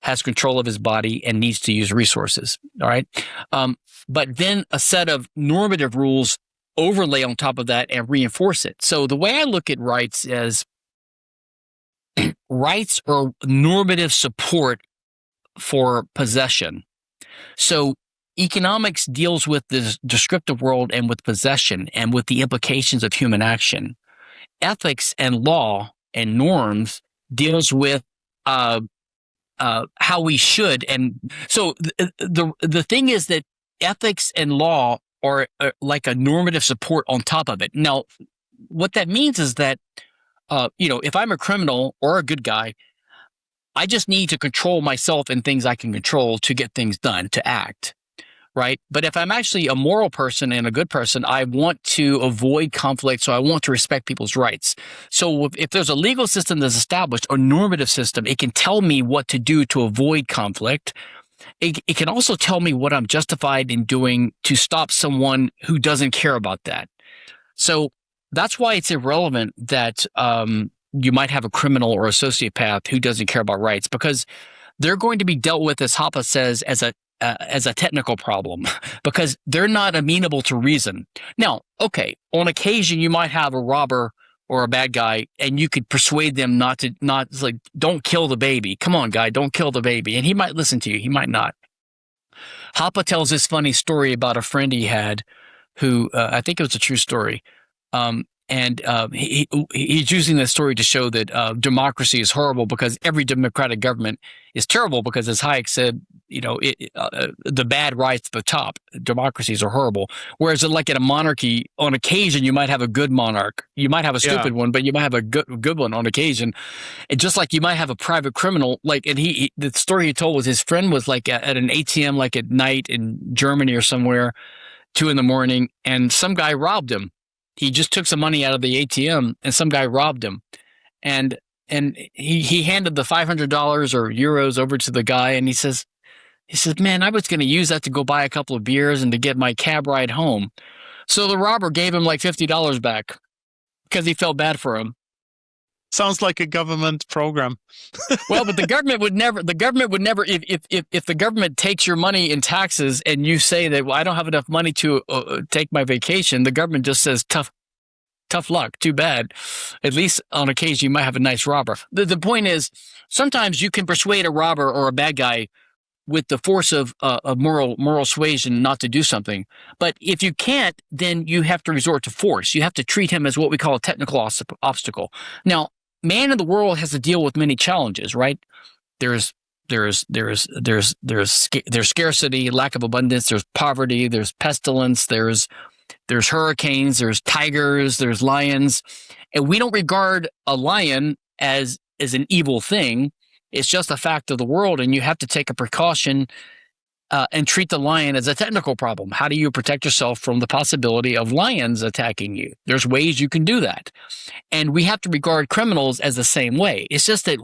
has control of his body and needs to use resources, all right? But then a set of normative rules overlay on top of that and reinforce it. So the way I look at rights is rights are normative support for possession. So economics deals with the descriptive world and with possession and with the implications of human action. Ethics and law and norms deals with how we should. And so the thing is that ethics and law are like a normative support on top of it. Now, what that means is that, if I'm a criminal or a good guy, I just need to control myself and things I can control to get things done, to act, right? But if I'm actually a moral person and a good person, I want to avoid conflict, so I want to respect people's rights. So if there's a legal system that's established, or normative system, it can tell me what to do to avoid conflict. It can also tell me what I'm justified in doing to stop someone who doesn't care about that. So that's why it's irrelevant that you might have a criminal or a sociopath who doesn't care about rights, because they're going to be dealt with, as Hoppe says, as a technical problem, because they're not amenable to reason. Now, okay, on occasion you might have a robber or a bad guy, and you could persuade them it's like, don't kill the baby. Come on, guy, don't kill the baby. And he might listen to you. He might not. Hoppe tells this funny story about a friend he had who, I think it was a true story. He's using this story to show that democracy is horrible, because every democratic government is terrible, because, as Hayek said, the bad rise to the top. Democracies are horrible. Whereas, like in a monarchy, on occasion you might have a good monarch. You might have a stupid one, but you might have a good one on occasion. And just like you might have a private criminal, the story he told was his friend was like at an ATM, like at night in Germany or somewhere, 2 a.m, and some guy robbed him. He just took some money out of the ATM, and some guy robbed him. And he handed the $500 or euros over to the guy, and he says, man, I was going to use that to go buy a couple of beers and to get my cab ride home. So the robber gave him like $50 back because he felt bad for him. Sounds like a government program. Well, but the government would never, if the government takes your money in taxes and you say that, well, I don't have enough money to take my vacation, the government just says, tough luck, too bad. At least on occasion, you might have a nice robber. The point is, sometimes you can persuade a robber or a bad guy with the force of moral suasion not to do something. But if you can't, then you have to resort to force. You have to treat him as what we call a technical obstacle. Now, man in the world has to deal with many challenges, right? There's scarcity, lack of abundance, there's poverty, there's pestilence, there's there's hurricanes, there's tigers, there's lions, and we don't regard a lion as an evil thing. It's just a fact of the world, and you have to take a precaution and treat the lion as a technical problem. How do you protect yourself from the possibility of lions attacking you? There's ways you can do that. And we have to regard criminals as the same way. It's just that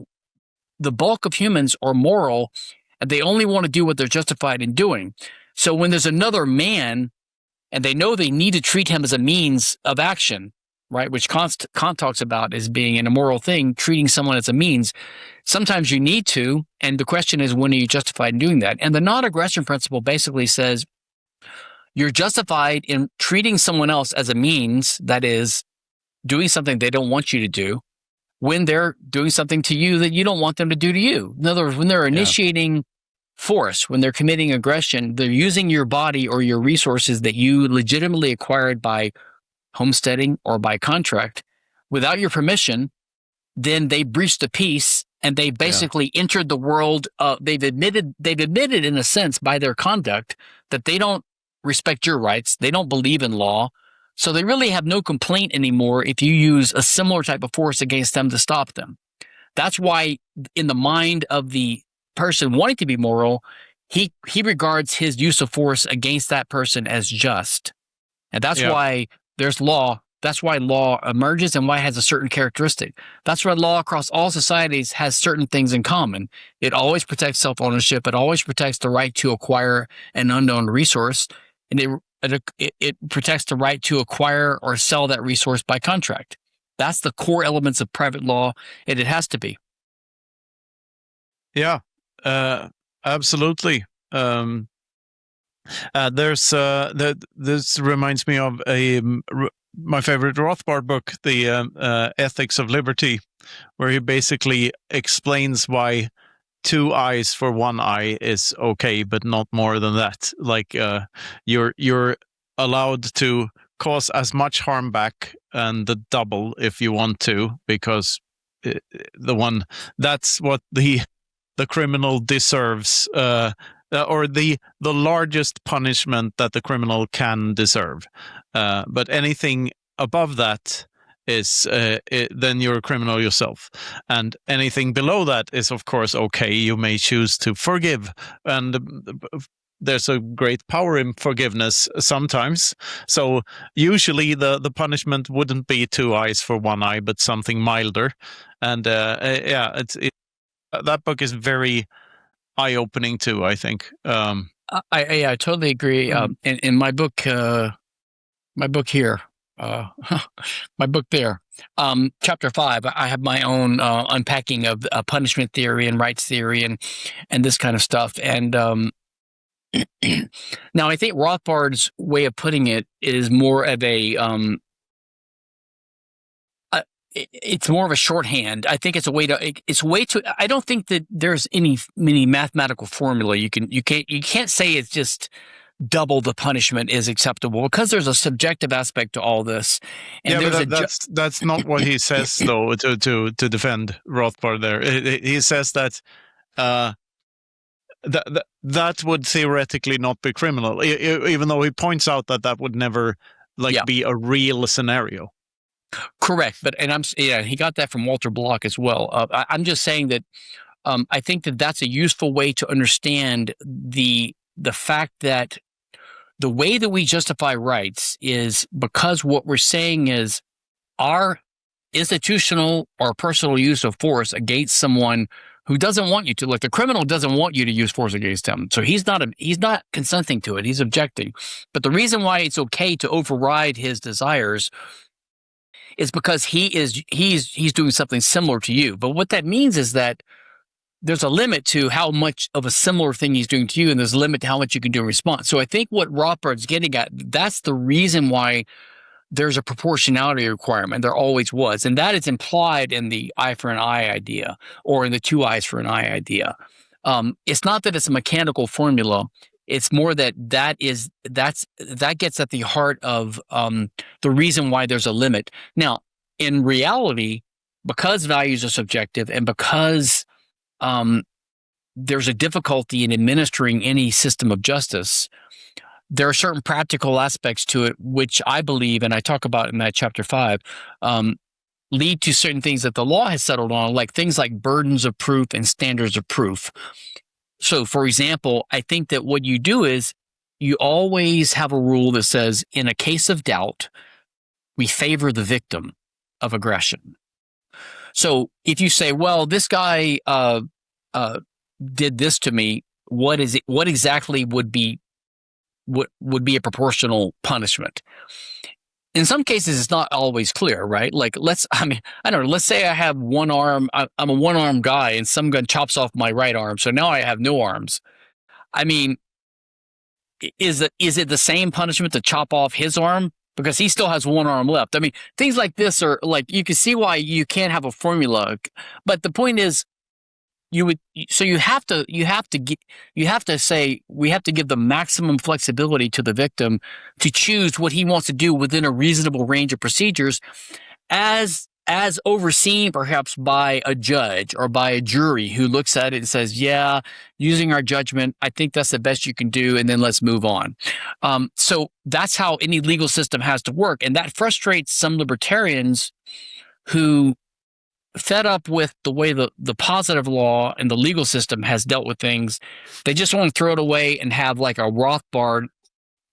the bulk of humans are moral, and they only want to do what they're justified in doing. So when there's another man, and they know they need to treat him as a means of action, right, which Kant talks about as being an immoral thing, treating someone as a means, sometimes you need to, and the question is, when are you justified in doing that? And the non-aggression principle basically says you're justified in treating someone else as a means, that is, doing something they don't want you to do, when they're doing something to you that you don't want them to do to you. In other words, when they're initiating force, when they're committing aggression, they're using your body or your resources that you legitimately acquired by homesteading or by contract without your permission, then they breached the peace and they basically entered the world. They've admitted in a sense by their conduct that they don't respect your rights. They don't believe in law. So they really have no complaint anymore if you use a similar type of force against them to stop them. That's why in the mind of the person wanting to be moral, he regards his use of force against that person as just. And that's why there's law. That's why law emerges and why it has a certain characteristic. That's why law across all societies has certain things in common. It always protects self-ownership. It always protects the right to acquire an unknown resource. And it protects the right to acquire or sell that resource by contract. That's the core elements of private law, and it has to be. Yeah, absolutely. This reminds me of my favorite Rothbard book, the Ethics of Liberty, where he basically explains why 2 eyes for 1 eye is okay, but not more than that. Like you're allowed to cause as much harm back and the double if you want to, because that's what the criminal deserves, or the largest punishment that the criminal can deserve. But anything above that is then you're a criminal yourself, and anything below that is of course okay. You may choose to forgive, and there's a great power in forgiveness sometimes. So usually the punishment wouldn't be 2 eyes for 1 eye, but something milder. And that book is very eye-opening too, I think. I totally agree. In my book, my book here, my book there, chapter 5, I have my own unpacking of punishment theory and rights theory and this kind of stuff. And now I think Rothbard's way of putting it is more of it's more of a shorthand. I think it's a way to, I don't think that there's many mathematical formula. You can't say it's just double the punishment is acceptable, because there's a subjective aspect to all this. And that's not what he says though, to defend Rothbard there. He says that that would theoretically not be criminal, even though he points out that would never be a real scenario. Correct, but he got that from Walter Block as well. I'm just saying that I think that that's a useful way to understand the fact that the way that we justify rights is because what we're saying is our institutional or personal use of force against someone who doesn't want you to. Like the criminal doesn't want you to use force against him, so he's not consenting to it. He's objecting. But the reason why it's okay to override his desires is because he's doing something similar to you. But what that means is that there's a limit to how much of a similar thing he's doing to you, and there's a limit to how much you can do in response. So I think what Rothbard's getting at, that's the reason why there's a proportionality requirement. There always was. And that is implied in the eye for an eye idea, or in the 2 eyes for an eye idea. It's not that it's a mechanical formula. It's more that gets at the heart of the reason why there's a limit. Now, in reality, because values are subjective and because there's a difficulty in administering any system of justice, there are certain practical aspects to it, which I believe, and I talk about in that chapter 5, lead to certain things that the law has settled on, like things like burdens of proof and standards of proof. So, for example, I think that what you do is you always have a rule that says, in a case of doubt, we favor the victim of aggression. So if you say, well, this guy did this to me, what exactly would be a proportional punishment? In some cases, it's not always clear, right? Like, I don't know, let's say I have one arm, I'm a one-armed guy, and some gun chops off my right arm, so now I have no arms. I mean, is it the same punishment to chop off his arm? Because he still has one arm left. I mean, things like this are like, you can see why you can't have a formula. But the point is, you have to say, we have to give the maximum flexibility to the victim to choose what he wants to do within a reasonable range of procedures, as overseen perhaps by a judge or by a jury who looks at it and says, yeah, using our judgment, I think that's the best you can do, and then let's move on. So that's how any legal system has to work. And that frustrates some libertarians who, fed up with the way the positive law and the legal system has dealt with things, they just want to throw it away and have like a Rothbard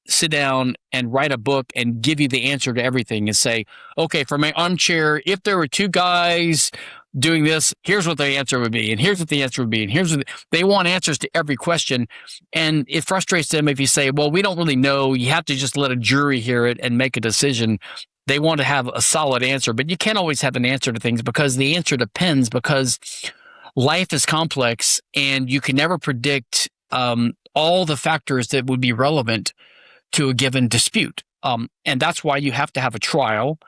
sit down and write a book and give you the answer to everything and say, okay, for my armchair, if there were two guys doing this, here's what the answer would be, and here's what the answer would be, and here's what they want answers to every question. And it frustrates them if you say, well, we don't really know. You have to just let a jury hear it and make a decision. They want to have a solid answer, but you can't always have an answer to things because the answer depends, because life is complex and you can never predict all the factors that would be relevant to a given dispute. And that's why you have to have a trial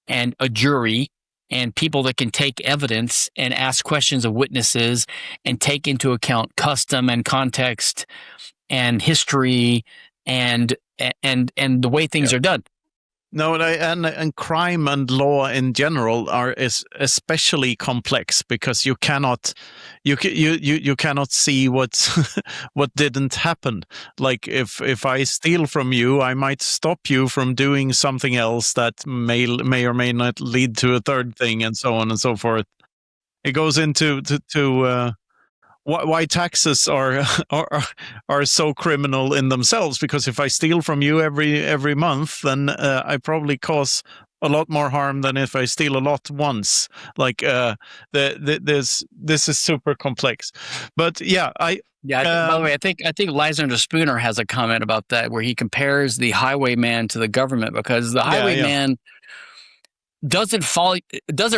and a jury and people that can take evidence and ask questions of witnesses and take into account custom and context and history and the way things are done. No, and crime and law in general is especially complex because you cannot see what didn't happen. Like if I steal from you, I might stop you from doing something else that may or may not lead to a third thing, and so on and so forth. It goes into why taxes are so criminal in themselves, because if I steal from you every month, then I probably cause a lot more harm than if I steal a lot once. Like this is super complex. But yeah, by the way, I think Lysander Spooner has a comment about that where he compares the highwayman to the government, because the highwayman doesn't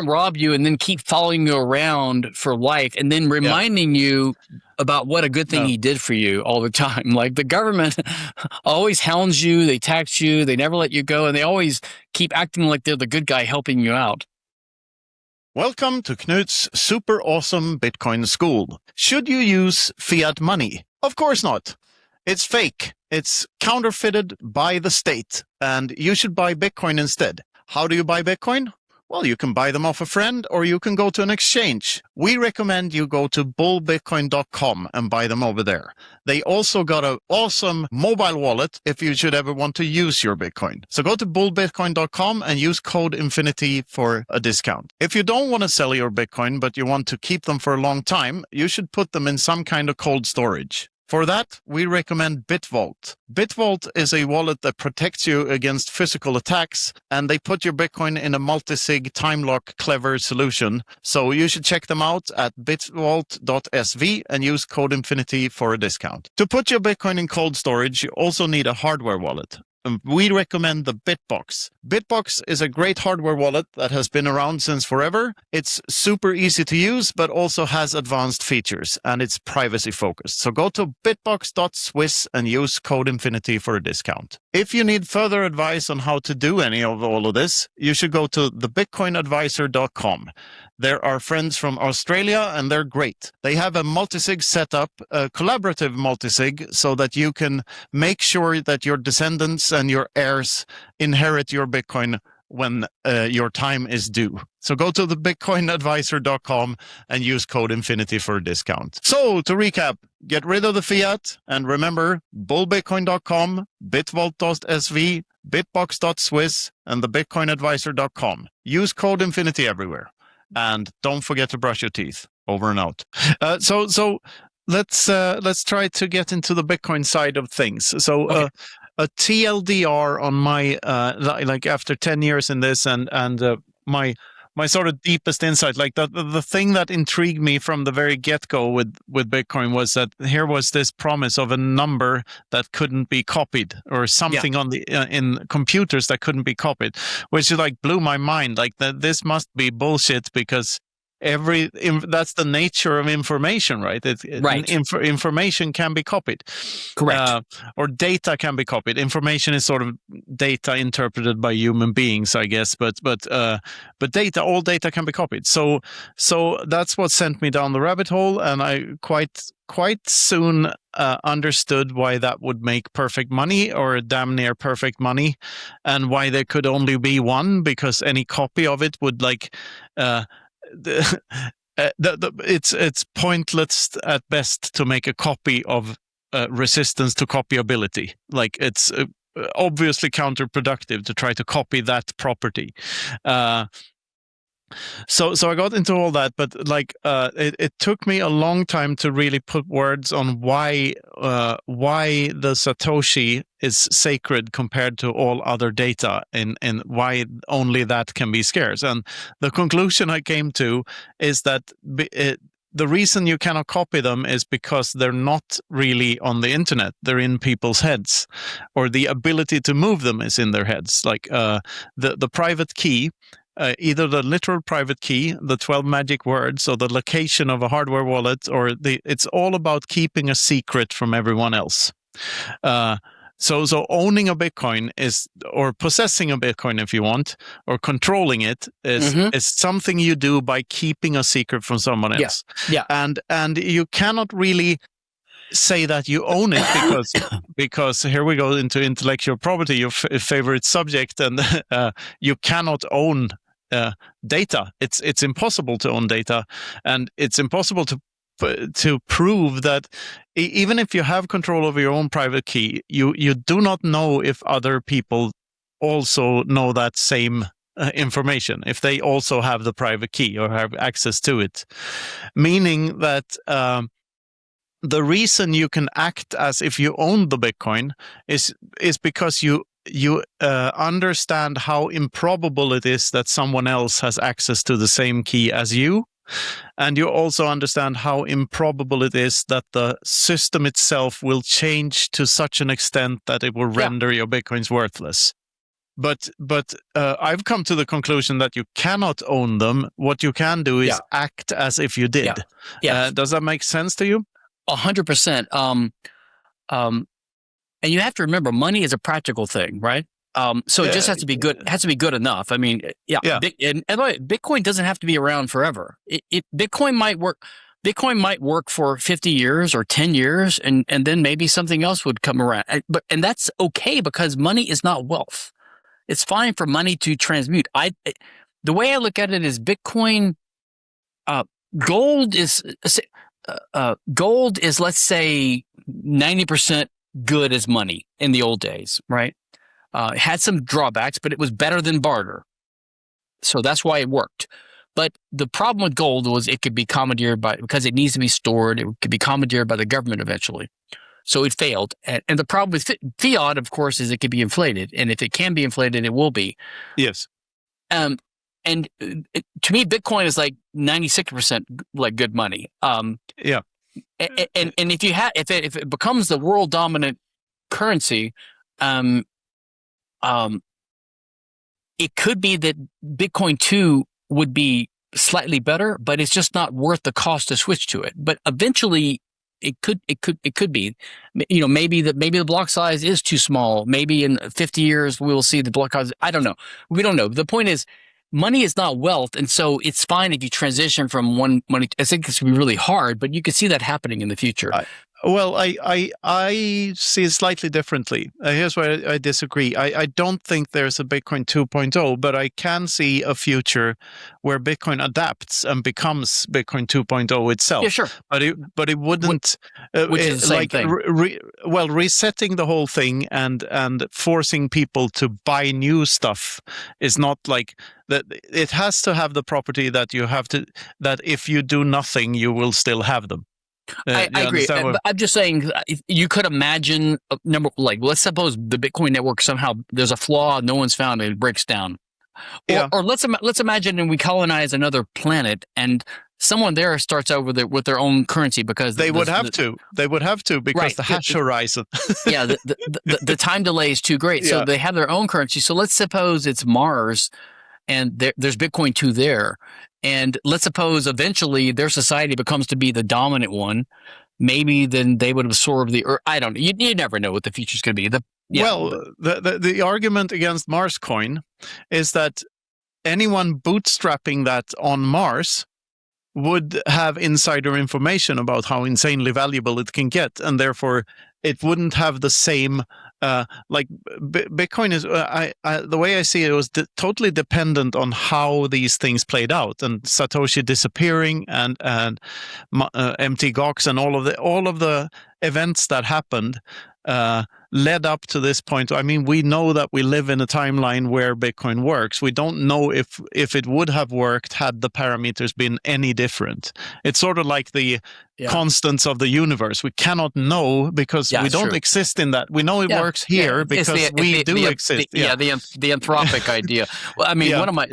rob you and then keep following you around for life and then reminding you about what a good thing he did for you all the time. Like the government always hounds you, they tax you, they never let you go, and they always keep acting like they're the good guy helping you out. Welcome to Knut's super awesome Bitcoin school. Should you use fiat money? Of course not. It's fake. It's counterfeited by the state, and you should buy Bitcoin instead. How do you buy Bitcoin? Well, you can buy them off a friend, or you can go to an exchange. We recommend you go to bullbitcoin.com and buy them over there. They also got an awesome mobile wallet if you should ever want to use your Bitcoin. So go to bullbitcoin.com and use code Infinity for a discount. If you don't want to sell your Bitcoin, but you want to keep them for a long time, you should put them in some kind of cold storage. For that, we recommend Bitvault. Bitvault is a wallet that protects you against physical attacks, and they put your Bitcoin in a multi-sig time lock clever solution. So you should check them out at bitvault.sv and use code Infinity for a discount. To put your Bitcoin in cold storage, you also need a hardware wallet. We recommend the Bitbox. Bitbox is a great hardware wallet that has been around since forever. It's super easy to use, but also has advanced features, and it's privacy focused. So go to bitbox.swiss and use code Infinity for a discount. If you need further advice on how to do any of all of this, you should go to thebitcoinadvisor.com. They're our friends from Australia, and they're great. They have a multisig setup, a collaborative multisig, so that you can make sure that your descendants and your heirs inherit your Bitcoin when your time is due. So go to thebitcoinadvisor.com and use code Infinity for a discount. So to recap, get rid of the fiat and remember bullbitcoin.com, bitvault.sv, bitbox.swiss, and thebitcoinadvisor.com. Use code Infinity everywhere. And don't forget to brush your teeth. Over and out. So let's try to get into the Bitcoin side of things. So a TLDR on my like after 10 years in this and my sort of deepest insight, like the thing that intrigued me from the very get-go with Bitcoin was that here was this promise of a number that couldn't be copied, or something on the in computers that couldn't be copied, which like blew my mind. Like this must be bullshit, because that's the nature of information, right? Information can be copied. Correct. Or data can be copied. Information is sort of data interpreted by human beings, I guess. But data, all data can be copied. So that's what sent me down the rabbit hole, and I quite soon understood why that would make perfect money, or damn near perfect money, and why there could only be one, because any copy of it would it's pointless at best to make a copy of resistance to copyability. Like it's obviously counterproductive to try to copy that property. So I got into all that, but like it took me a long time to really put words on why the Satoshi is sacred compared to all other data, and why only that can be scarce. And the conclusion I came to is that the reason you cannot copy them is because they're not really on the internet. They're in people's heads, or the ability to move them is in their heads. Like the private key. Either the literal private key, the 12 magic words, or the location of a hardware wallet, or it's all about keeping a secret from everyone else. So owning a Bitcoin or possessing a Bitcoin, if you want, or controlling it is something you do by keeping a secret from someone else. Yeah. And you cannot really say that you own it, because here we go into intellectual property, your favorite subject, and you cannot own data. It's impossible to own data, and it's impossible to prove that even if you have control over your own private key, you do not know if other people also know that same information, if they also have the private key or have access to it. Meaning that the reason you can act as if you own the Bitcoin is because you understand how improbable it is that someone else has access to the same key as you. And you also understand how improbable it is that the system itself will change to such an extent that it will render your Bitcoins worthless. But I've come to the conclusion that you cannot own them. What you can do is act as if you did. Does that make sense to you? 100%. And you have to remember, money is a practical thing, right? So it just has to be good. It has to be good enough. I mean, and by the way, Bitcoin doesn't have to be around forever. Bitcoin might work. Bitcoin might work for 50 years or 10 years, and then maybe something else would come around. And that's okay, because money is not wealth. It's fine for money to transmute. The way I look at it is Bitcoin, gold is, let's say 90% good as money in the old days, right? It had some drawbacks, but it was better than barter. So that's why it worked. But the problem with gold was it could be commandeered because it needs to be stored. It could be commandeered by the government eventually. So it failed. And the problem with fiat, of course, is it could be inflated. And if it can be inflated, it will be. Yes. To me, Bitcoin is like 96% like good money. And if it becomes the world dominant currency, it could be that Bitcoin 2 would be slightly better, but it's just not worth the cost to switch to it. But eventually it could be, maybe the block size is too small. Maybe in 50 years we will see the block size. I don't know. We don't know. The point is, money is not wealth. And so it's fine if you transition from one money. I think this would be really hard, but you can see that happening in the future. Well, I see it slightly differently. Here's where I disagree. I don't think there's a Bitcoin 2.0, but I can see a future where Bitcoin adapts and becomes Bitcoin 2.0 itself. Yeah, sure. But it wouldn't, which is the same like, thing. resetting the whole thing and forcing people to buy new stuff is not like that. It has to have the property that you have to, that if you do nothing, you will still have them. I agree. But I'm just saying, you could imagine let's suppose the Bitcoin network somehow there's a flaw, no one's found it, breaks down. Or let's imagine and we colonize another planet and someone there starts over with their own currency because they would have to because right, the hash horizon. Yeah, the time delay is too great. So they have their own currency. So let's suppose it's Mars and there's Bitcoin 2 there. And let's suppose eventually their society becomes to be the dominant one. Maybe then they would absorb the Earth. I don't know. You never know what the future's going to be. Well, the argument against Mars coin is that anyone bootstrapping that on Mars would have insider information about how insanely valuable it can get, and therefore it wouldn't have the same like Bitcoin is. The way I see it was totally dependent on how these things played out, and Satoshi disappearing, and Mt. Gox, and all of the events that happened led up to this point. I mean, we know that we live in a timeline where Bitcoin works. We don't know if it would have worked had the parameters been any different. It's sort of like the constants of the universe. We cannot know because we don't exist in that. We know it works here because we do exist. The anthropic idea. Well, I mean, one of my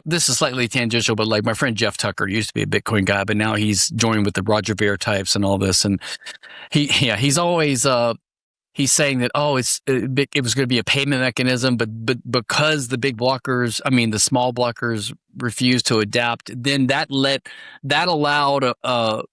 this is slightly tangential, but like my friend Jeff Tucker used to be a Bitcoin guy, but now he's joined with the Roger Ver types and all this, and he's always he's saying that, it was going to be a payment mechanism, but because the big blockers, the small blockers refused to adapt, then that allowed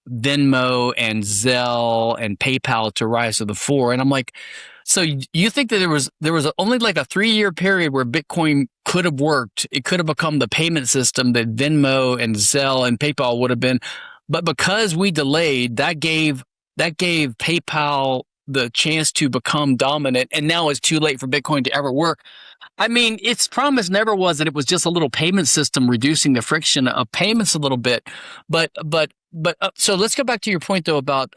Venmo and Zelle and PayPal to rise to the fore. And I'm like, so you think that there was only like a 3-year period where Bitcoin could have worked. It could have become the payment system that Venmo and Zelle and PayPal would have been. But because we delayed, that gave PayPal the chance to become dominant, and now it's too late for Bitcoin to ever work. I mean, its promise never was that it was just a little payment system reducing the friction of payments a little bit. But so let's go back to your point though about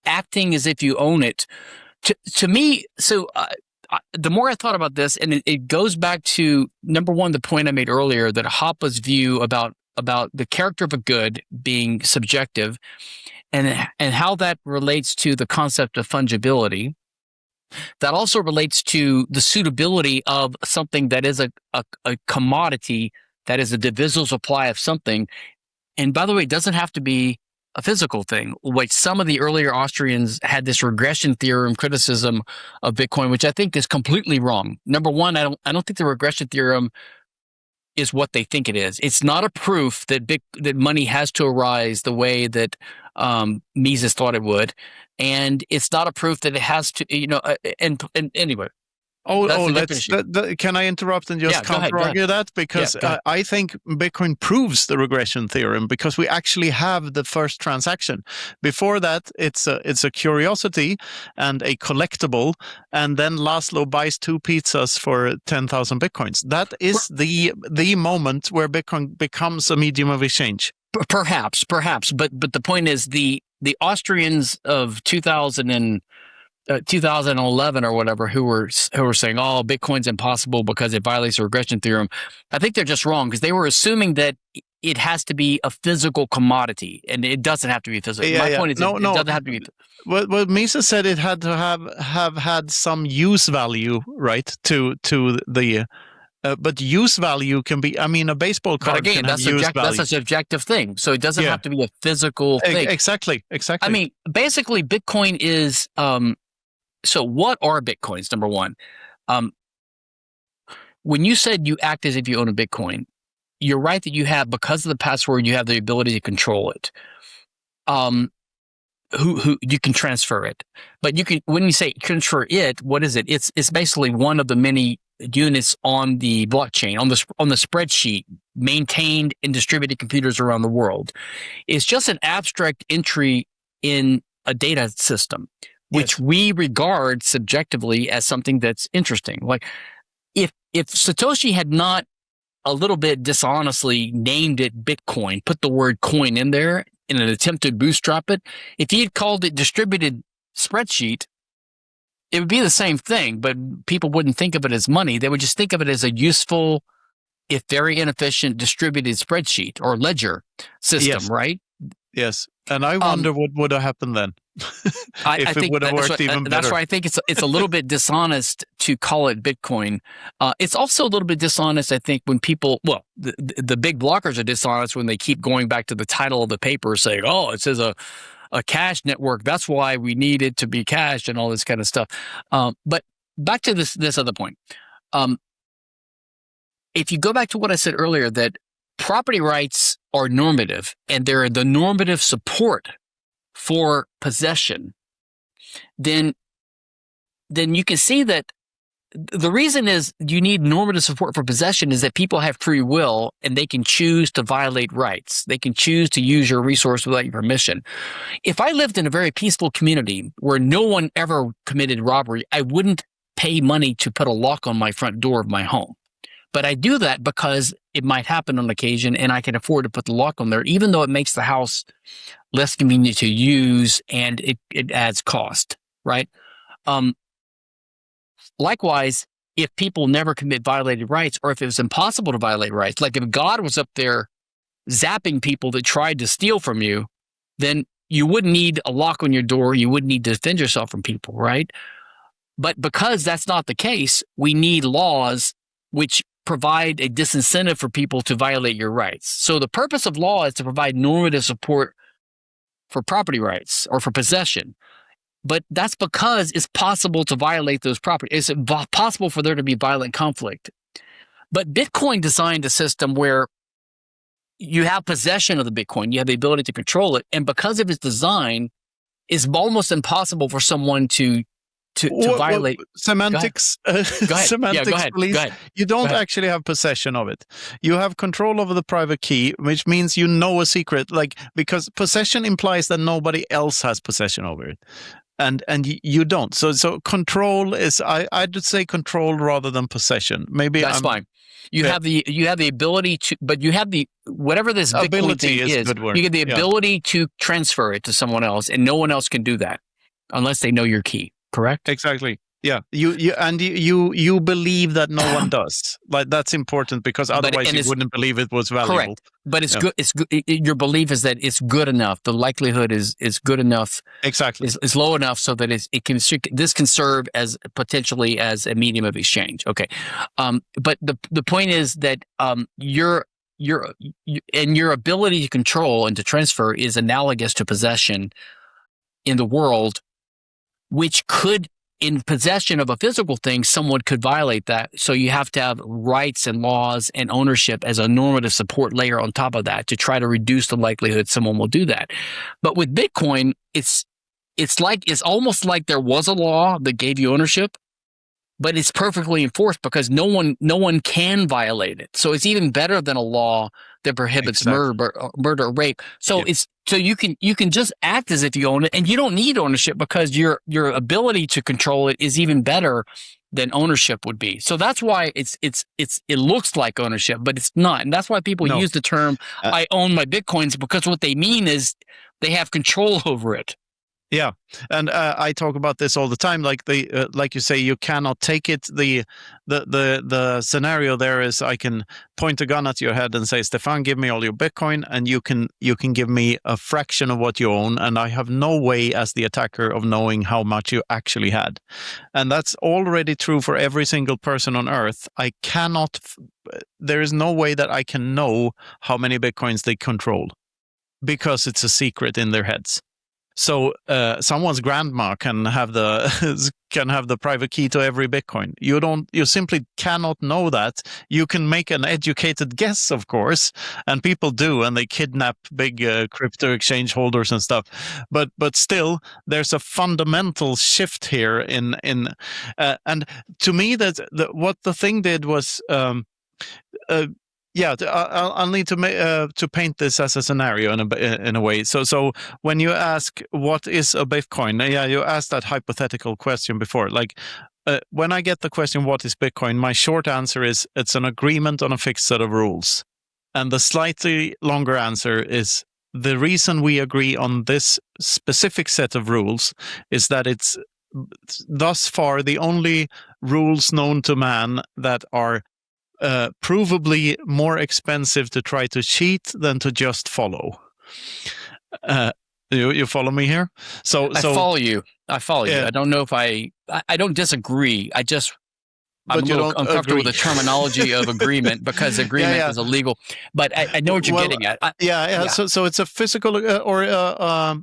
acting as if you own it. To me, so the more I thought about this, and it goes back to number one, the point I made earlier that Hoppe's view about the character of a good being subjective. And how that relates to the concept of fungibility. That also relates to the suitability of something that is a commodity, that is a divisible supply of something. And by the way, it doesn't have to be a physical thing. Like some of the earlier Austrians had this regression theorem criticism of Bitcoin, which I think is completely wrong. Number one, I don't think the regression theorem is what they think it is. It's not a proof that that money has to arise the way that Mises thought it would, and it's not a proof that it has to. And anyway. Can I interrupt and just counter-argue that? Because I think Bitcoin proves the regression theorem because we actually have the first transaction. Before that, it's a curiosity and a collectible, and then Laszlo buys 2 pizzas for 10,000 Bitcoins. That is the moment where Bitcoin becomes a medium of exchange. Perhaps, but the point is the Austrians of 2011 or whatever who were saying, Bitcoin's impossible because it violates the regression theorem. I think they're just wrong because they were assuming that it has to be a physical commodity, and it doesn't have to be physical. My point is, it doesn't have to be. Well, Mises said it had to have had some use value, right? To the. But use value can be, a baseball card can have use value. That's a subjective thing. So it doesn't have to be a physical thing. Exactly. Basically, Bitcoin is, so what are Bitcoins, number one? When you said you act as if you own a Bitcoin, you're right that you have, because of the password, you have the ability to control it. Who you can transfer it. But you can, when you say transfer it, what is it? It's basically one of the many units on the blockchain, on the spreadsheet maintained in distributed computers around the world. It's just an abstract entry in a data system, which we regard subjectively as something that's interesting. Like if Satoshi had not a little bit dishonestly named it Bitcoin, put the word coin in there in an attempt to bootstrap it, if he had called it distributed spreadsheet, it would be the same thing, but people wouldn't think of it as money. They would just think of it as a useful, if very inefficient, distributed spreadsheet or ledger system, right? Yes. And I wonder what would have happened then. If it would have worked even better. That's why I think it's a little bit dishonest to call it Bitcoin. It's also a little bit dishonest, I think, when people, the big blockers are dishonest when they keep going back to the title of the paper saying, oh, it says a cash network. That's why we need it to be cashed and all this kind of stuff. But back to this other point. If you go back to what I said earlier, that property rights are normative and they're the normative support for possession, then you can see that the reason is you need normative support for possession is that people have free will and they can choose to violate rights. They can choose to use your resource without your permission. If I lived in a very peaceful community where no one ever committed robbery, I wouldn't pay money to put a lock on my front door of my home. But I do that because it might happen on occasion and I can afford to put the lock on there, even though it makes the house less convenient to use and it adds cost, right? Likewise, if people never violated rights, or if it was impossible to violate rights, like if God was up there zapping people that tried to steal from you, then you wouldn't need a lock on your door. You wouldn't need to defend yourself from people, right? But because that's not the case, we need laws which provide a disincentive for people to violate your rights. So the purpose of law is to provide normative support for property rights or for possession. But that's because it's possible to violate those properties. It's possible for there to be violent conflict. But Bitcoin designed a system where you have possession of the Bitcoin, you have the ability to control it, and because of its design, it's almost impossible for someone to violate. Semantics. Go ahead. Semantics, Go ahead. please. Go ahead. You don't actually have possession of it. You have control over the private key, which means you know a secret. Because possession implies that nobody else has possession over it, and you don't. So control is I'd say control rather than possession. Maybe that's fine. You have the ability to, but you have the whatever this Bitcoin thing is. You get the ability to transfer it to someone else, and no one else can do that unless they know your key. Correct? Exactly. Yeah. You believe that no one does. Like that's important because otherwise you wouldn't believe it was valuable. Correct. But it's good. It's good. Your belief is that it's good enough. The likelihood is good enough. Exactly. Is low enough so that this can serve as potentially as a medium of exchange. Okay. But the point is that your ability to control and to transfer is analogous to possession in the world, which could, in possession of a physical thing, someone could violate that. So you have to have rights and laws and ownership as a normative support layer on top of that to try to reduce the likelihood someone will do that. But with Bitcoin, it's almost like there was a law that gave you ownership, but it's perfectly enforced because no one can violate it. So it's even better than a law that prohibits murder or rape. So you can just act as if you own it, and you don't need ownership because your ability to control it is even better than ownership would be. So that's why it looks like ownership, but it's not. And that's why people use the term I own my Bitcoins, because what they mean is they have control over it. Yeah, and I talk about this all the time. Like like you say, you cannot take it. The scenario there is I can point a gun at your head and say, Stefan, give me all your Bitcoin, and you can give me a fraction of what you own, and I have no way as the attacker of knowing how much you actually had. And that's already true for every single person on Earth. I cannot. There is no way that I can know how many Bitcoins they control because it's a secret in their heads. So someone's grandma can have the private key to every Bitcoin. You simply cannot know that. You can make an educated guess, of course, and people do, and they kidnap big crypto exchange holders and stuff. But still, there's a fundamental shift here and to me that what the thing did was Yeah, I'll need to paint this as a scenario in a way. So when you ask what is a Bitcoin, yeah, you asked that hypothetical question before. Like when I get the question, what is Bitcoin? My short answer is it's an agreement on a fixed set of rules, and the slightly longer answer is the reason we agree on this specific set of rules is that it's thus far the only rules known to man that are provably more expensive to try to cheat than to just follow. You follow me here? I follow you. I follow you. I don't know if I don't disagree. I'm a little uncomfortable with the terminology of agreement because agreement is illegal. But I know what you're getting at. So it's a physical or a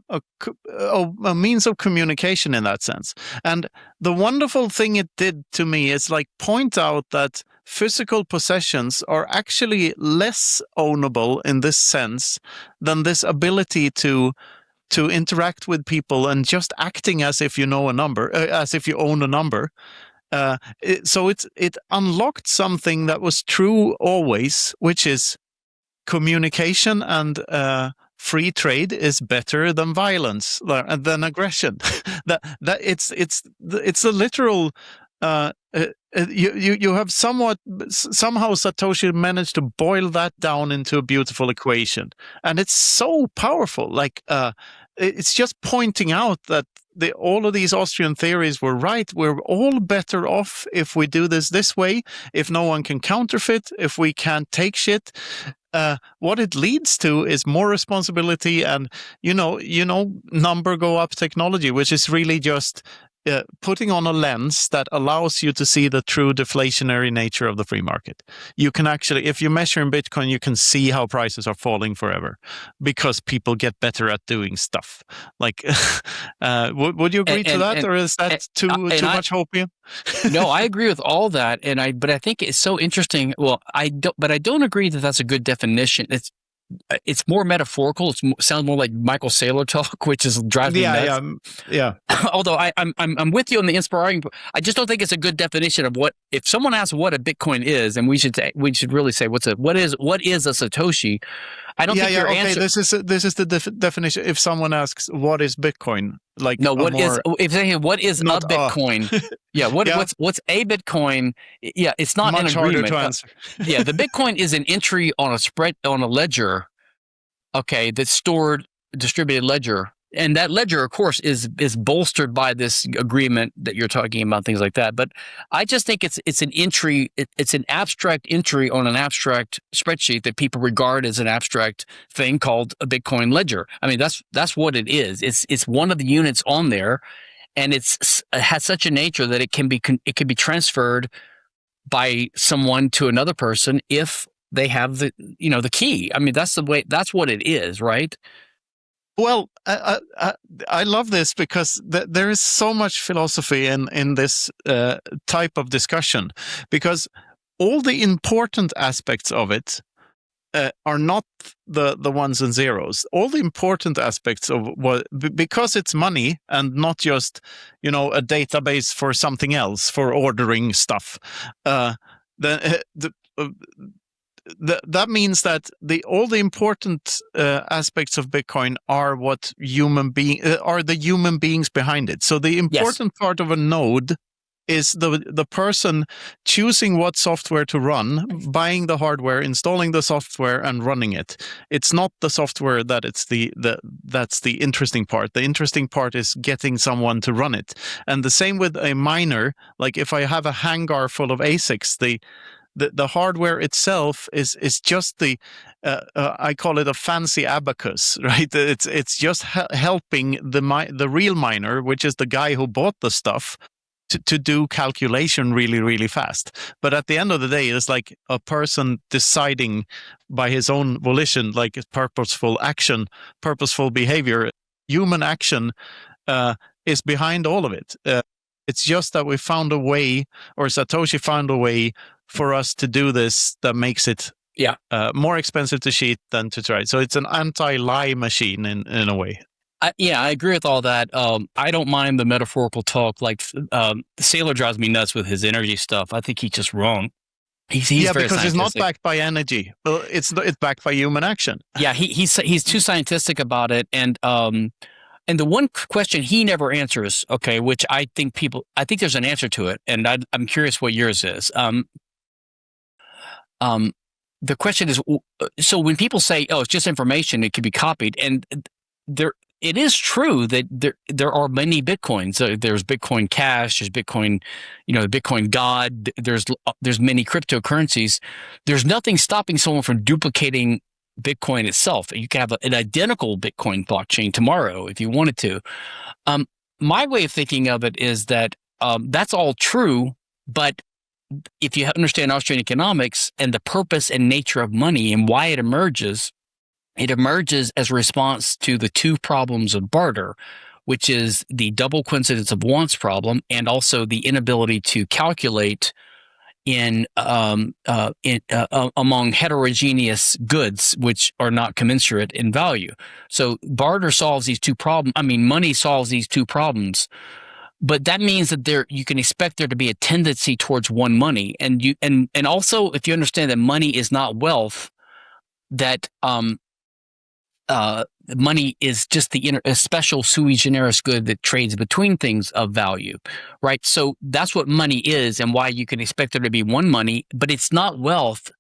means of communication in that sense. And the wonderful thing it did to me is like point out that physical possessions are actually less ownable in this sense than this ability to interact with people and just acting as if you know a number, as if you own a number. So it unlocked something that was true always, which is communication and free trade is better than violence, than aggression. that it's a literal. You have somehow Satoshi managed to boil that down into a beautiful equation, and it's so powerful. Like it's just pointing out that all of these Austrian theories were right. We're all better off if we do this way, if no one can counterfeit, if we can't take shit. What it leads to is more responsibility and, number go up technology, which is really just putting on a lens that allows you to see the true deflationary nature of the free market. You can actually, if you measure in Bitcoin, you can see how prices are falling forever because people get better at doing stuff. Like, would you agree to that, or is that too much hopium? No, I agree with all that, but I think it's so interesting. Well, I don't agree that that's a good definition. It's more metaphorical. It sounds more like Michael Saylor talk, which is driving me nuts. Yeah. Although I'm with you on the inspiring. I just don't think it's a good definition of what. If someone asks what a Bitcoin is, and we should really say what is a Satoshi. I don't think your answer. This is the definition. If someone asks what is Bitcoin, like no, what is a Bitcoin? What's a Bitcoin? Yeah, it's not much an agreement. Harder to answer. Yeah, the Bitcoin is an entry on a ledger. Okay, that's stored distributed ledger, and that ledger, of course, is bolstered by this agreement that you're talking about, things like that. But I just think it's an entry. It's an abstract entry on an abstract spreadsheet that people regard as an abstract thing called a Bitcoin ledger. I mean, that's what it is. It's one of the units on there, and it has such a nature that it can be transferred by someone to another person if they have the key. I mean, that's the way. That's what it is, right? Well, I love this because there is so much philosophy in this type of discussion, because all the important aspects of it are not the ones and zeros. All the important aspects of because it's money and not just a database for something else for ordering stuff. That means that all the important aspects of Bitcoin are what are the human beings behind it. So the important part of a node is the person choosing what software to run, buying the hardware, installing the software, and running it. It's not the software that's the interesting part. The interesting part is getting someone to run it. And the same with a miner. Like if I have a hangar full of ASICs, the hardware itself is just I call it a fancy abacus, right? It's just helping the real miner, which is the guy who bought the stuff, to do calculation really, really fast. But at the end of the day, it's like a person deciding by his own volition, like purposeful action, purposeful behavior. Human action is behind all of it. It's just that we found a way, or Satoshi found a way for us to do this that makes it more expensive to cheat than to try. So it's an anti-lie machine in a way. I agree with all that. I don't mind the metaphorical talk. Like Saylor drives me nuts with his energy stuff. I think he's just wrong. He's yeah, very because it's not scientific. backed by energy. Well, it's backed by human action. Yeah, he's too scientific about it, and the one question he never answers, okay, which I think there's an answer to it, and I'm curious what yours is. The question is, so when people say, "Oh, it's just information; it can be copied," and it is true that there are many Bitcoins. There's Bitcoin Cash, there's Bitcoin, the Bitcoin God. There's many cryptocurrencies. There's nothing stopping someone from duplicating Bitcoin itself. You can have an identical Bitcoin blockchain tomorrow if you wanted to. My way of thinking of it is that that's all true, but if you understand Austrian economics and the purpose and nature of money and why it emerges as a response to the two problems of barter, which is the double coincidence of wants problem and also the inability to calculate among heterogeneous goods which are not commensurate in value. So barter solves these two problems. I mean, money solves these two problems. But that means that you can expect there to be a tendency towards one money, and also if you understand that money is not wealth, that money is just a special sui generis good that trades between things of value, right? So that's what money is, and why you can expect there to be one money, but it's not wealth,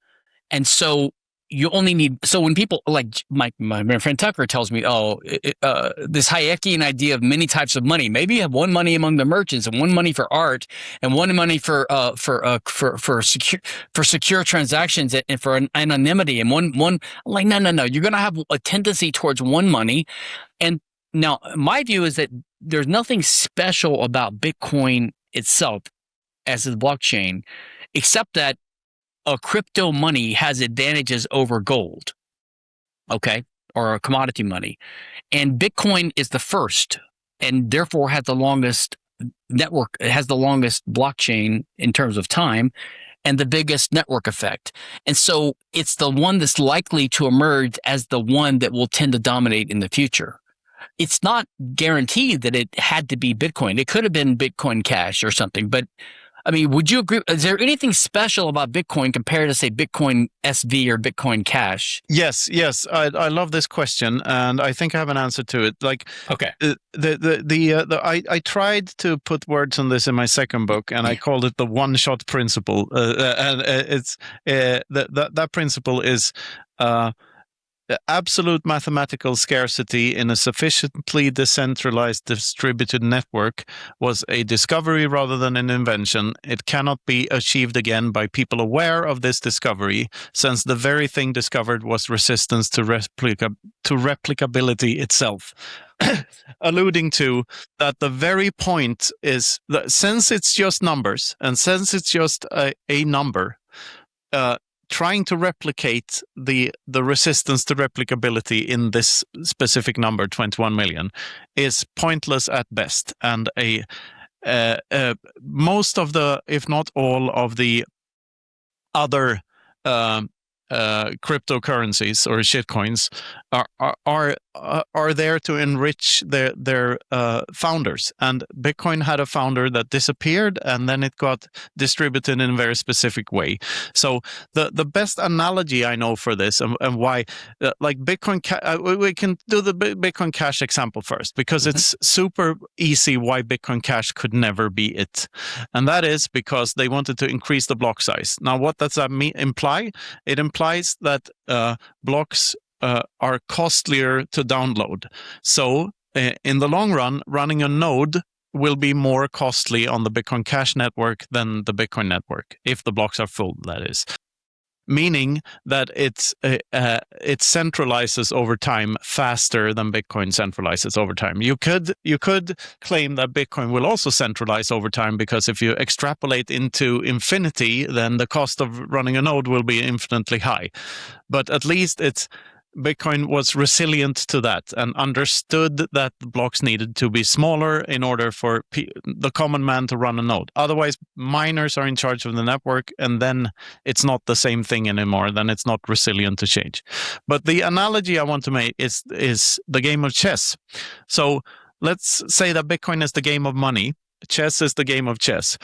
and so you only need. So when people like my friend Tucker tells me, this Hayekian idea of many types of money. Maybe you have one money among the merchants, and one money for art, and one money for secure transactions and for anonymity, and one like no. You're going to have a tendency towards one money, and now my view is that there's nothing special about Bitcoin itself as a blockchain, except that a crypto money has advantages over gold, okay, or a commodity money. And Bitcoin is the first and therefore has the longest network. It has the longest blockchain in terms of time and the biggest network effect. And so it's the one that's likely to emerge as the one that will tend to dominate in the future. It's not guaranteed that it had to be Bitcoin. It could have been Bitcoin Cash or something, but I mean, would you agree? Is there anything special about Bitcoin compared to, say, Bitcoin SV or Bitcoin Cash? Yes. I love this question, and I think I have an answer to it. Like, okay, I tried to put words on this in my second book, and I called it the one-shot principle. And it's that principle is absolute mathematical scarcity in a sufficiently decentralized distributed network was a discovery rather than an invention. It cannot be achieved again by people aware of this discovery, since the very thing discovered was resistance to replicability itself. Alluding to that the very point is that since it's just numbers and since it's just a number, trying to replicate the resistance to replicability in this specific number, 21 million, is pointless at best. And most of the, if not all of the other cryptocurrencies or shitcoins are there to enrich their founders. And Bitcoin had a founder that disappeared, and then it got distributed in a very specific way. So the best analogy I know for this and why, like Bitcoin, we can do the Bitcoin Cash example first, because it's super easy why Bitcoin Cash could never be it. And that is because they wanted to increase the block size. Now, what does that imply? It implies that blocks are costlier to download. So in the long run, running a node will be more costly on the Bitcoin Cash network than the Bitcoin network, if the blocks are full, that is. Meaning that it centralizes over time faster than Bitcoin centralizes over time. You could claim that Bitcoin will also centralize over time, because if you extrapolate into infinity, then the cost of running a node will be infinitely high. But at least Bitcoin was resilient to that and understood that the blocks needed to be smaller in order for the common man to run a node. Otherwise, miners are in charge of the network, and then it's not the same thing anymore. Then it's not resilient to change. But the analogy I want to make is the game of chess. So let's say that Bitcoin is the game of money. Chess is the game of chess.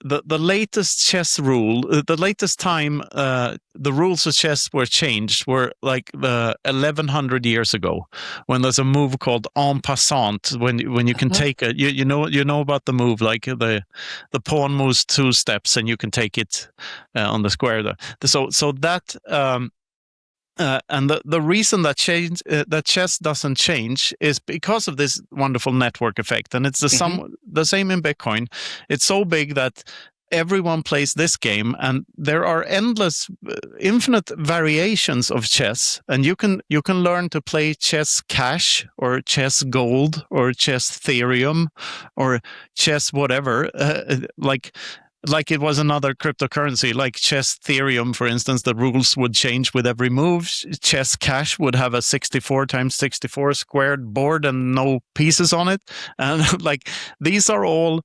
the latest chess rule, the latest time the rules of chess were changed were like 1100 years ago, when there's a move called en passant, when you can take a you know about the move, like the pawn moves 2 steps and you can take it on the square there. So that and the reason that that chess doesn't change is because of this wonderful network effect, and it's the same in Bitcoin. It's so big that everyone plays this game, and there are infinite variations of chess, and you can learn to play chess cash or chess gold or chess Ethereum or chess whatever, like it was another cryptocurrency, like chess Ethereum, for instance. The rules would change with every move. Chess cash would have a 64 times 64 squared board and no pieces on it, and like these are all.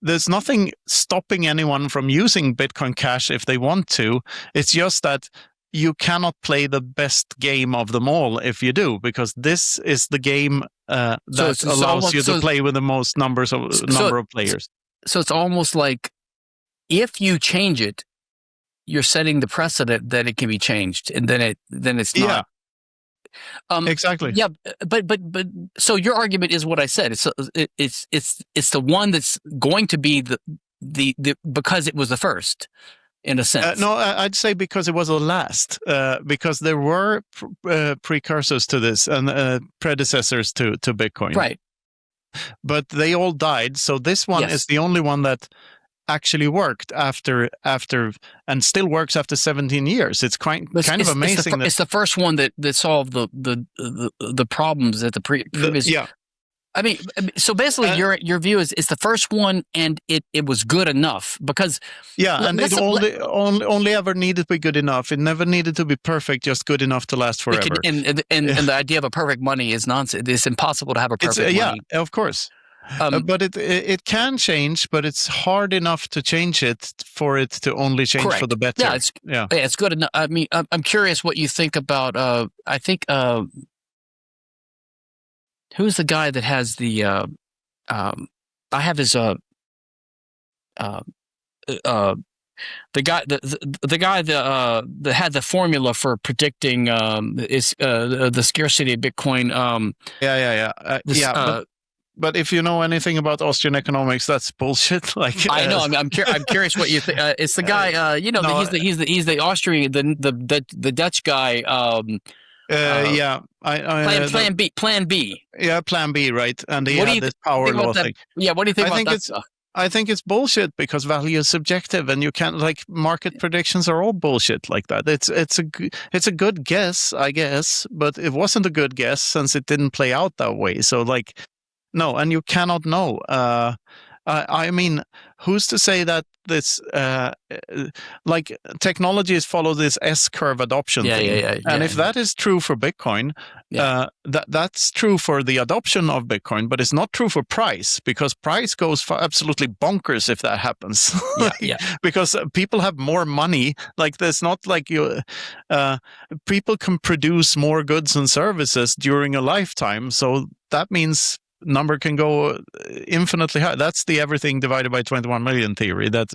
There's nothing stopping anyone from using Bitcoin Cash if they want to. It's just that you cannot play the best game of them all if you do, because this is the game that allows you to play with the most number of players. So it's almost like if you change it, you're setting the precedent that it can be changed, and then it's not. Yeah. Exactly. Yeah, but so your argument is what I said. It's the one that's going to be the because it was the first, in a sense. No, I'd say because it was the last. Because there were precursors to this and predecessors to Bitcoin. Right. But they all died. So this one is the only one that actually worked after and still works after 17 years. It's kind of amazing. It's the first one that solved the problems that the previous. Yeah. I mean, so basically, your view is it's the first one, and it was good enough because. Yeah, and it only ever needed to be good enough. It never needed to be perfect, just good enough to last forever. And the idea of a perfect money is nonsense. It's impossible to have a perfect money. Yeah, of course. But it can change, but it's hard enough to change it for it to only change for the better. Yeah, it's good enough. I mean, I'm curious what you think about. I think who's the guy that has the? I have his the guy that had the formula for predicting the scarcity of Bitcoin. But if you know anything about Austrian economics, that's bullshit. Like I know, I'm curious what you think. It's the guy, he's the Austrian, the Dutch guy. Plan B. Yeah, Plan B, right? And he had this power law thing. Yeah, what do you think about that stuff? I think it's bullshit because value is subjective, and you can't, like, market predictions are all bullshit like that. It's a good guess, I guess, but it wasn't a good guess since it didn't play out that way. So, like. No, and you cannot know. I mean, who's to say that this, like, technologies follow this S-curve adoption thing? And if that is true for Bitcoin, that's true for the adoption of Bitcoin, but it's not true for price, because price goes absolutely bonkers if that happens. Because people have more money. Like, there's not like people can produce more goods and services during a lifetime. So that means number can go infinitely high. That's the everything divided by 21 million theory, that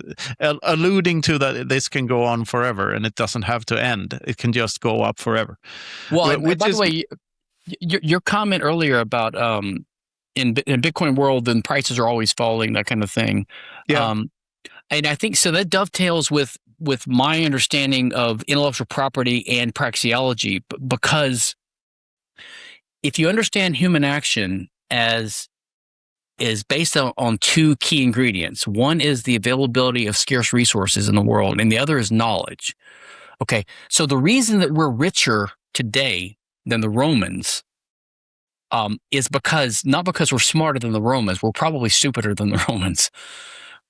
alluding to that this can go on forever and it doesn't have to end. It can just go up forever. Well, by the way, your comment earlier about in Bitcoin world, then prices are always falling, that kind of thing. Yeah. And I think so that dovetails with my understanding of intellectual property and praxeology, because if you understand human action as is based on 2 key ingredients. One is the availability of scarce resources in the world, and the other is knowledge. Okay, so the reason that we're richer today than the Romans is not because we're smarter than the Romans. We're probably stupider than the Romans,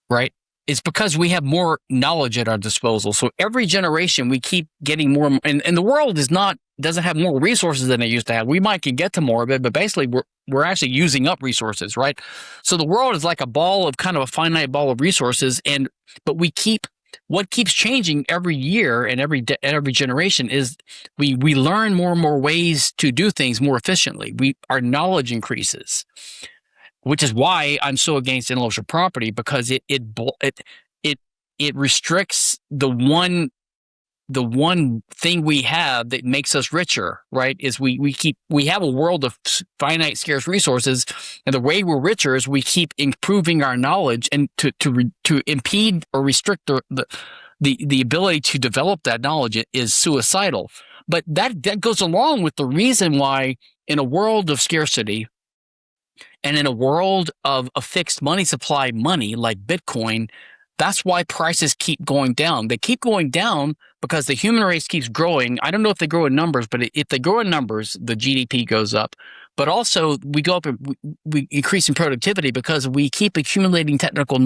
right? It's because we have more knowledge at our disposal. So every generation we keep getting more, and the world doesn't have more resources than it used to have. We might can get to more of it, but basically we're actually using up resources, right? So the world is like a ball of kind of a finite ball of resources, but what keeps changing every year and every generation is we learn more and more ways to do things more efficiently. Our knowledge increases. which is why I'm so against intellectual property, because it restricts the one thing we have that makes us richer, right? Is we have a world of finite, scarce resources, and the way we're richer is we keep improving our knowledge, and to impede or restrict the ability to develop that knowledge is suicidal. But that goes along with the reason why, in a world of scarcity and in a world of a fixed money supply, money like Bitcoin, that's why prices keep going down. They keep going down because the human race keeps growing. I don't know if they grow in numbers, but if they grow in numbers, the GDP goes up. But also we go up and we increase in productivity because we keep accumulating technological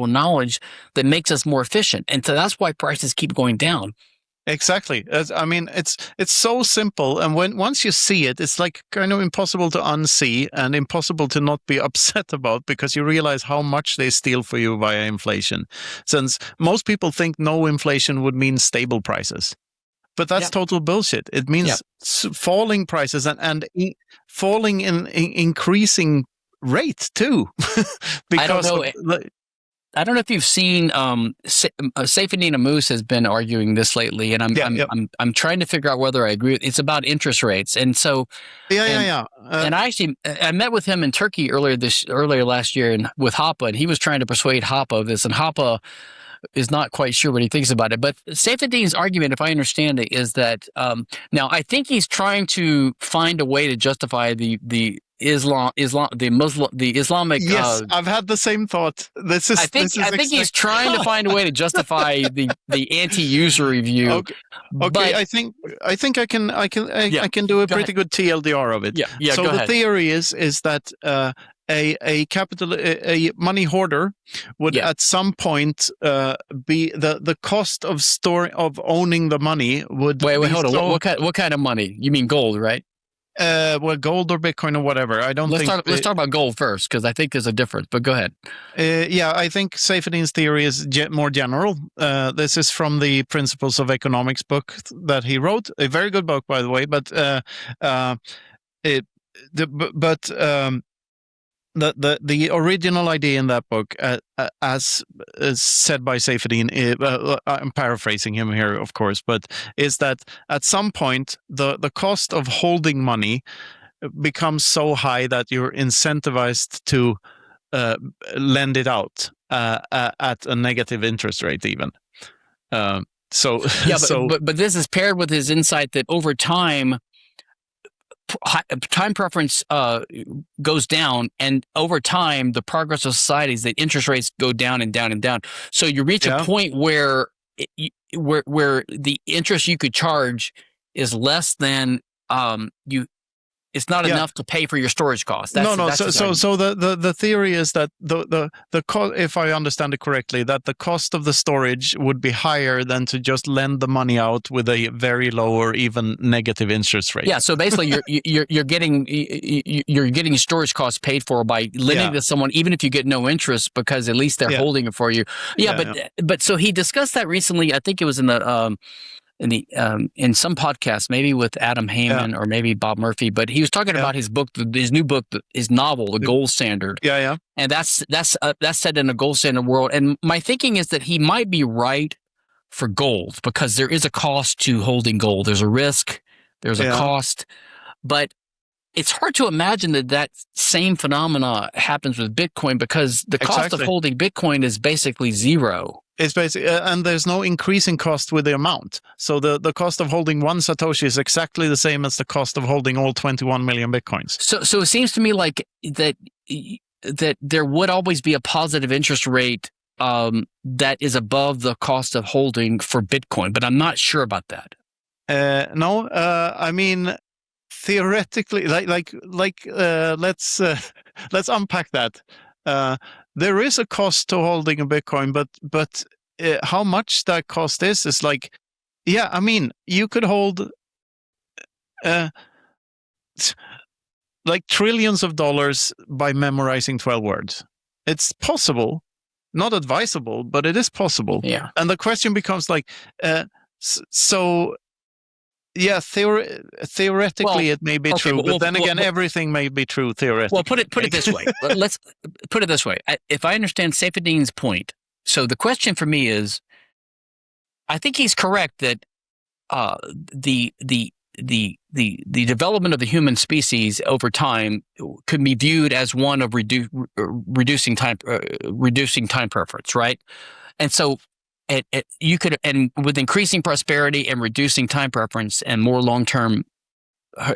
knowledge that makes us more efficient. And so that's why prices keep going down. Exactly. I mean, it's so simple, and once you see it, it's like kind of impossible to unsee and impossible to not be upset about, because you realize how much they steal for you via inflation. Since most people think no inflation would mean stable prices, but that's total bullshit. It means falling prices and falling in increasing rate too. Because I don't know. I don't know if you've seen Stephan Kinsella has been arguing this lately, and I'm trying to figure out whether I agree. It's about interest rates, and so and I met with him in Turkey earlier last year with Hoppe, and he was trying to persuade Hoppe of this, and Hoppe is not quite sure what he thinks about it. But Stephan Kinsell's argument, if I understand it, is that now I think he's trying to find a way to justify the Islamic. Yes, I've had the same thought. I think he's trying to find a way to justify the anti-usury view. Okay, but I think I can do a pretty good TLDR of it. Yeah. So the theory is that a money hoarder would at some point be the cost of owning the money would. Wait, hold on. What kind of money? You mean gold, right? Well, gold or Bitcoin or whatever. Let's talk about gold first, because I think there's a difference. But go ahead. I think Stephan's theory is more general. This is from the Principles of Economics book that he wrote. A very good book, by the way. But the original idea in that book, as said by Stephan, I'm paraphrasing him here, of course, but is that at some point the cost of holding money becomes so high that you're incentivized to lend it out at a negative interest rate, even. But this is paired with his insight that over time preference goes down, and over time the progress of society is that interest rates go down and down and down. So you reach a point where the interest you could charge is less than it's not enough to pay for your storage costs. So the theory is that the cost, if I understand it correctly, that the cost of the storage would be higher than to just lend the money out with a very low or even negative interest rate. Yeah. So basically, you're getting storage costs paid for by lending to someone, even if you get no interest, because at least they're holding it for you. But so he discussed that recently. I think it was in some podcast, maybe with Adam Heyman or maybe Bob Murphy, but he was talking about his book, his new book, his novel, The Gold Standard. And that's set in a gold standard world. And my thinking is that he might be right for gold, because there is a cost to holding gold. There's a risk, there's a cost, but it's hard to imagine that same phenomena happens with Bitcoin, because the cost of holding Bitcoin is basically zero. It's basically, and there's no increasing cost with the amount. So the cost of holding one Satoshi is exactly the same as the cost of holding all 21 million Bitcoins. So it seems to me like that there would always be a positive interest rate that is above the cost of holding for Bitcoin, but I'm not sure about that. No, I mean, theoretically, let's unpack that. There is a cost to holding a Bitcoin, but how much that cost is like, I mean, you could hold like trillions of dollars by memorizing 12 words. It's possible, not advisable, but it is possible. Yeah. And the question becomes like, so Yeah, theoretically it may be true, but then again, everything may be true theoretically. Well, put it this way. Let's put it this way. If I understand Seyfedin's point, so the question for me is, I think he's correct that the development of the human species over time could be viewed as one of reducing time preference, right? And so you could, and with increasing prosperity and reducing time preference and more long-term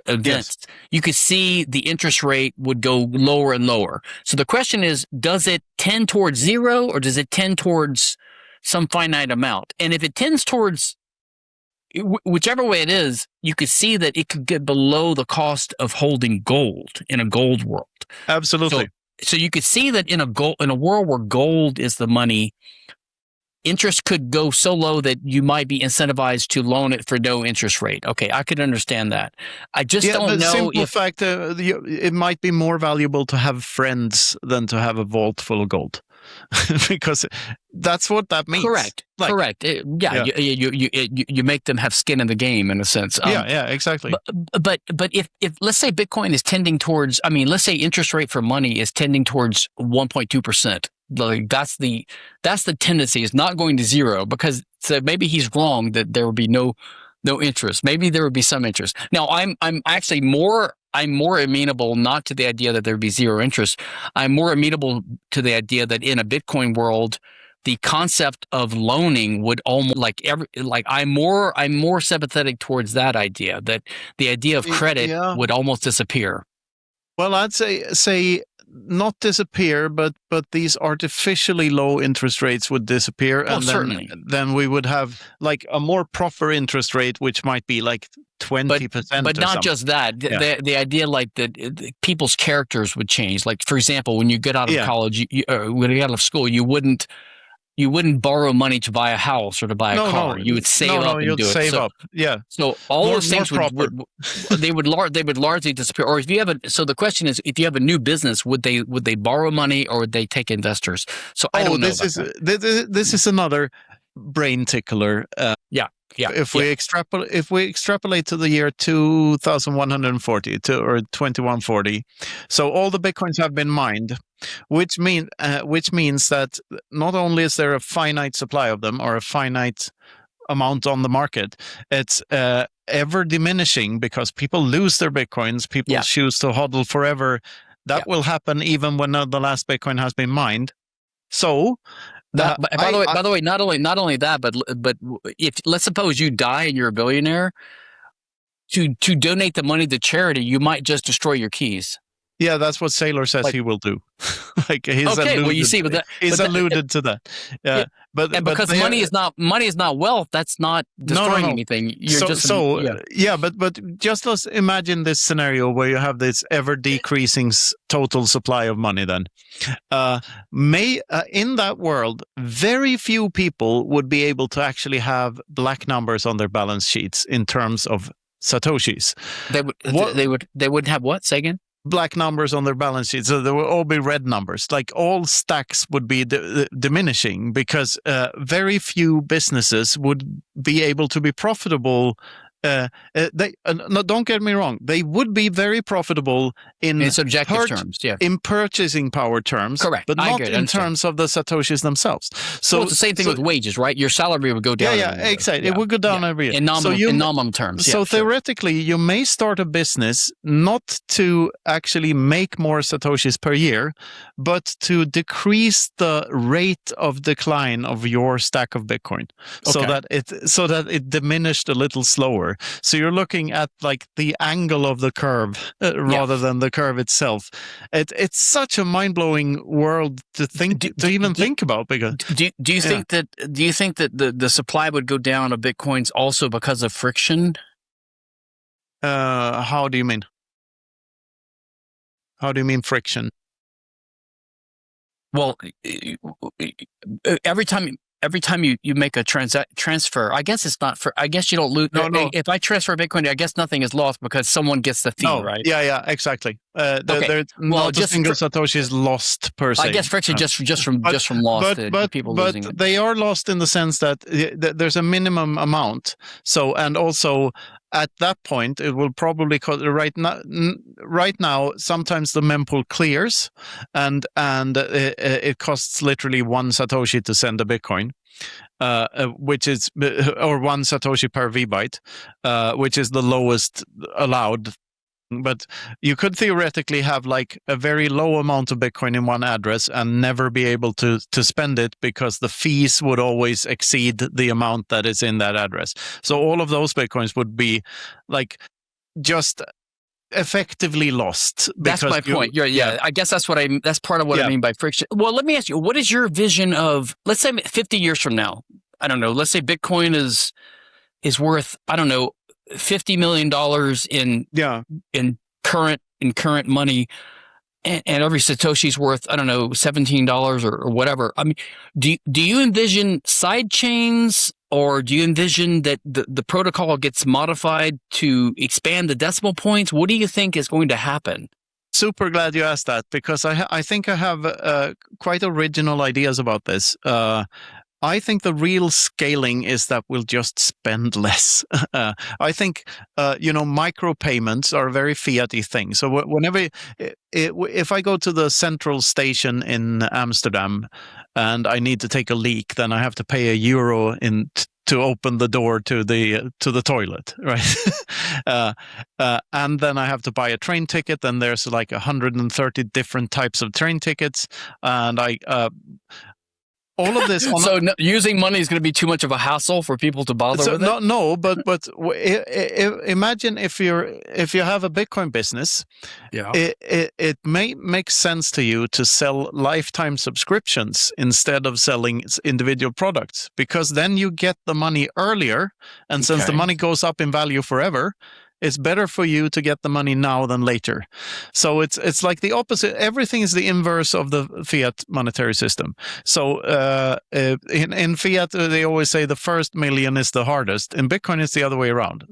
events, you could see the interest rate would go lower and lower. So the question is, does it tend towards zero or does it tend towards some finite amount? And if it tends towards whichever way it is, you could see that it could get below the cost of holding gold in a gold world. Absolutely. So you could see that in a world where gold is the money, interest could go so low that you might be incentivized to loan it for no interest rate. Okay, I could understand that. I just don't know. Simple fact, it might be more valuable to have friends than to have a vault full of gold. Because that's what that means. Correct. You make them have skin in the game in a sense. Exactly. But if let's say Bitcoin is tending towards, let's say interest rate for money is tending towards 1.2%. Like that's the tendency. It's not going to zero, because so maybe he's wrong that there would be no interest. Maybe there would be some interest. Now I'm actually more amenable not to the idea that there would be zero interest. I'm more amenable to the idea that in a Bitcoin world, the concept of loaning would almost I'm more sympathetic towards that idea, that the idea of credit would almost disappear. Well, I'd say not disappear, but these artificially low interest rates would disappear, and then we would have like a more proper interest rate, which might be like 20%. But not just that. The idea like that people's characters would change. Like, for example, when you get out of college, when you get out of school, you wouldn't borrow money to buy a house or to buy a car. You would save up and do it. Save up. Yeah. So all those things would largely disappear. Or so the question is, if you have a new business, would they borrow money or would they take investors? So I don't know. This is another brain tickler. If we extrapolate to the year 2140 or 2140, so all the Bitcoins have been mined, which means that not only is there a finite supply of them or a finite amount on the market, it's ever diminishing because people lose their Bitcoins, people choose to hodl forever. That will happen even when the last Bitcoin has been mined. So by the way, not only that, but if let's suppose you die and you're a billionaire, to donate the money to charity, you might just destroy your keys. Yeah, that's what Saylor says he will do. He's alluded to that. But because money is not wealth, that's not destroying anything. But just let's imagine this scenario where you have this ever decreasing total supply of money. Then, in that world, very few people would be able to actually have black numbers on their balance sheets in terms of satoshis. They wouldn't have what? Say again? Black numbers on their balance sheet, so there will all be red numbers. Like all stacks would be diminishing because very few businesses would be able to be profitable. Don't get me wrong, they would be very profitable in subjective terms, in purchasing power terms, correct, but not in terms of the satoshis themselves. So it's the same thing with wages, right? Your salary would go down. Exactly. It would go down every year in nominal terms. So theoretically, you may start a business not to actually make more satoshis per year, but to decrease the rate of decline of your stack of Bitcoin, so that it diminished a little slower. So you're looking at like the angle of the curve rather than the curve itself. It's such a mind-blowing world to think think about. Because do you think that the supply would go down of Bitcoins also because of friction? How do you mean? How do you mean friction? Well, every time you make a transfer, I guess it's not for. I guess you don't lose. No. If I transfer Bitcoin, I guess nothing is lost because someone gets the fee, right? Yeah, exactly. There's not a single Satoshi is lost per se. I guess friction just from loss to people losing it. But they are lost in the sense that there's a minimum amount. So, and also at that point, it will probably cost right now. Sometimes the mempool clears, and it costs literally 1 Satoshi to send a Bitcoin, which is or 1 Satoshi per VByte, which is the lowest allowed. But you could theoretically have like a very low amount of Bitcoin in one address and never be able to spend it because the fees would always exceed the amount that is in that address. So all of those Bitcoins would be like just effectively lost. That's my point. Yeah, I guess that's part of what I mean by friction. Well, let me ask you, what is your vision of, let's say 50 years from now? I don't know. Let's say Bitcoin is worth, I don't know, $50 million in current money, and every Satoshi's worth, I don't know, $17 or whatever. I mean, do you envision side chains, or do you envision that the protocol gets modified to expand the decimal points? What do you think is going to happen? Super glad you asked that, because I think I have quite original ideas about this. I think the real scaling is that we'll just spend less. I think, micropayments are a very fiat-y thing. So whenever, if I go to the central station in Amsterdam and I need to take a leak, then I have to pay €1 to open the door to the toilet, right? And then I have to buy a train ticket. Then there's like 130 different types of train tickets, and all of this. Using money is going to be too much of a hassle for people to bother with it? No, but imagine if you have a Bitcoin business, it may make sense to you to sell lifetime subscriptions instead of selling individual products, because then you get the money earlier, and since the money goes up in value forever, it's better for you to get the money now than later. So it's like the opposite. Everything is the inverse of the fiat monetary system. So in fiat, they always say the first million is the hardest. In Bitcoin, it's the other way around.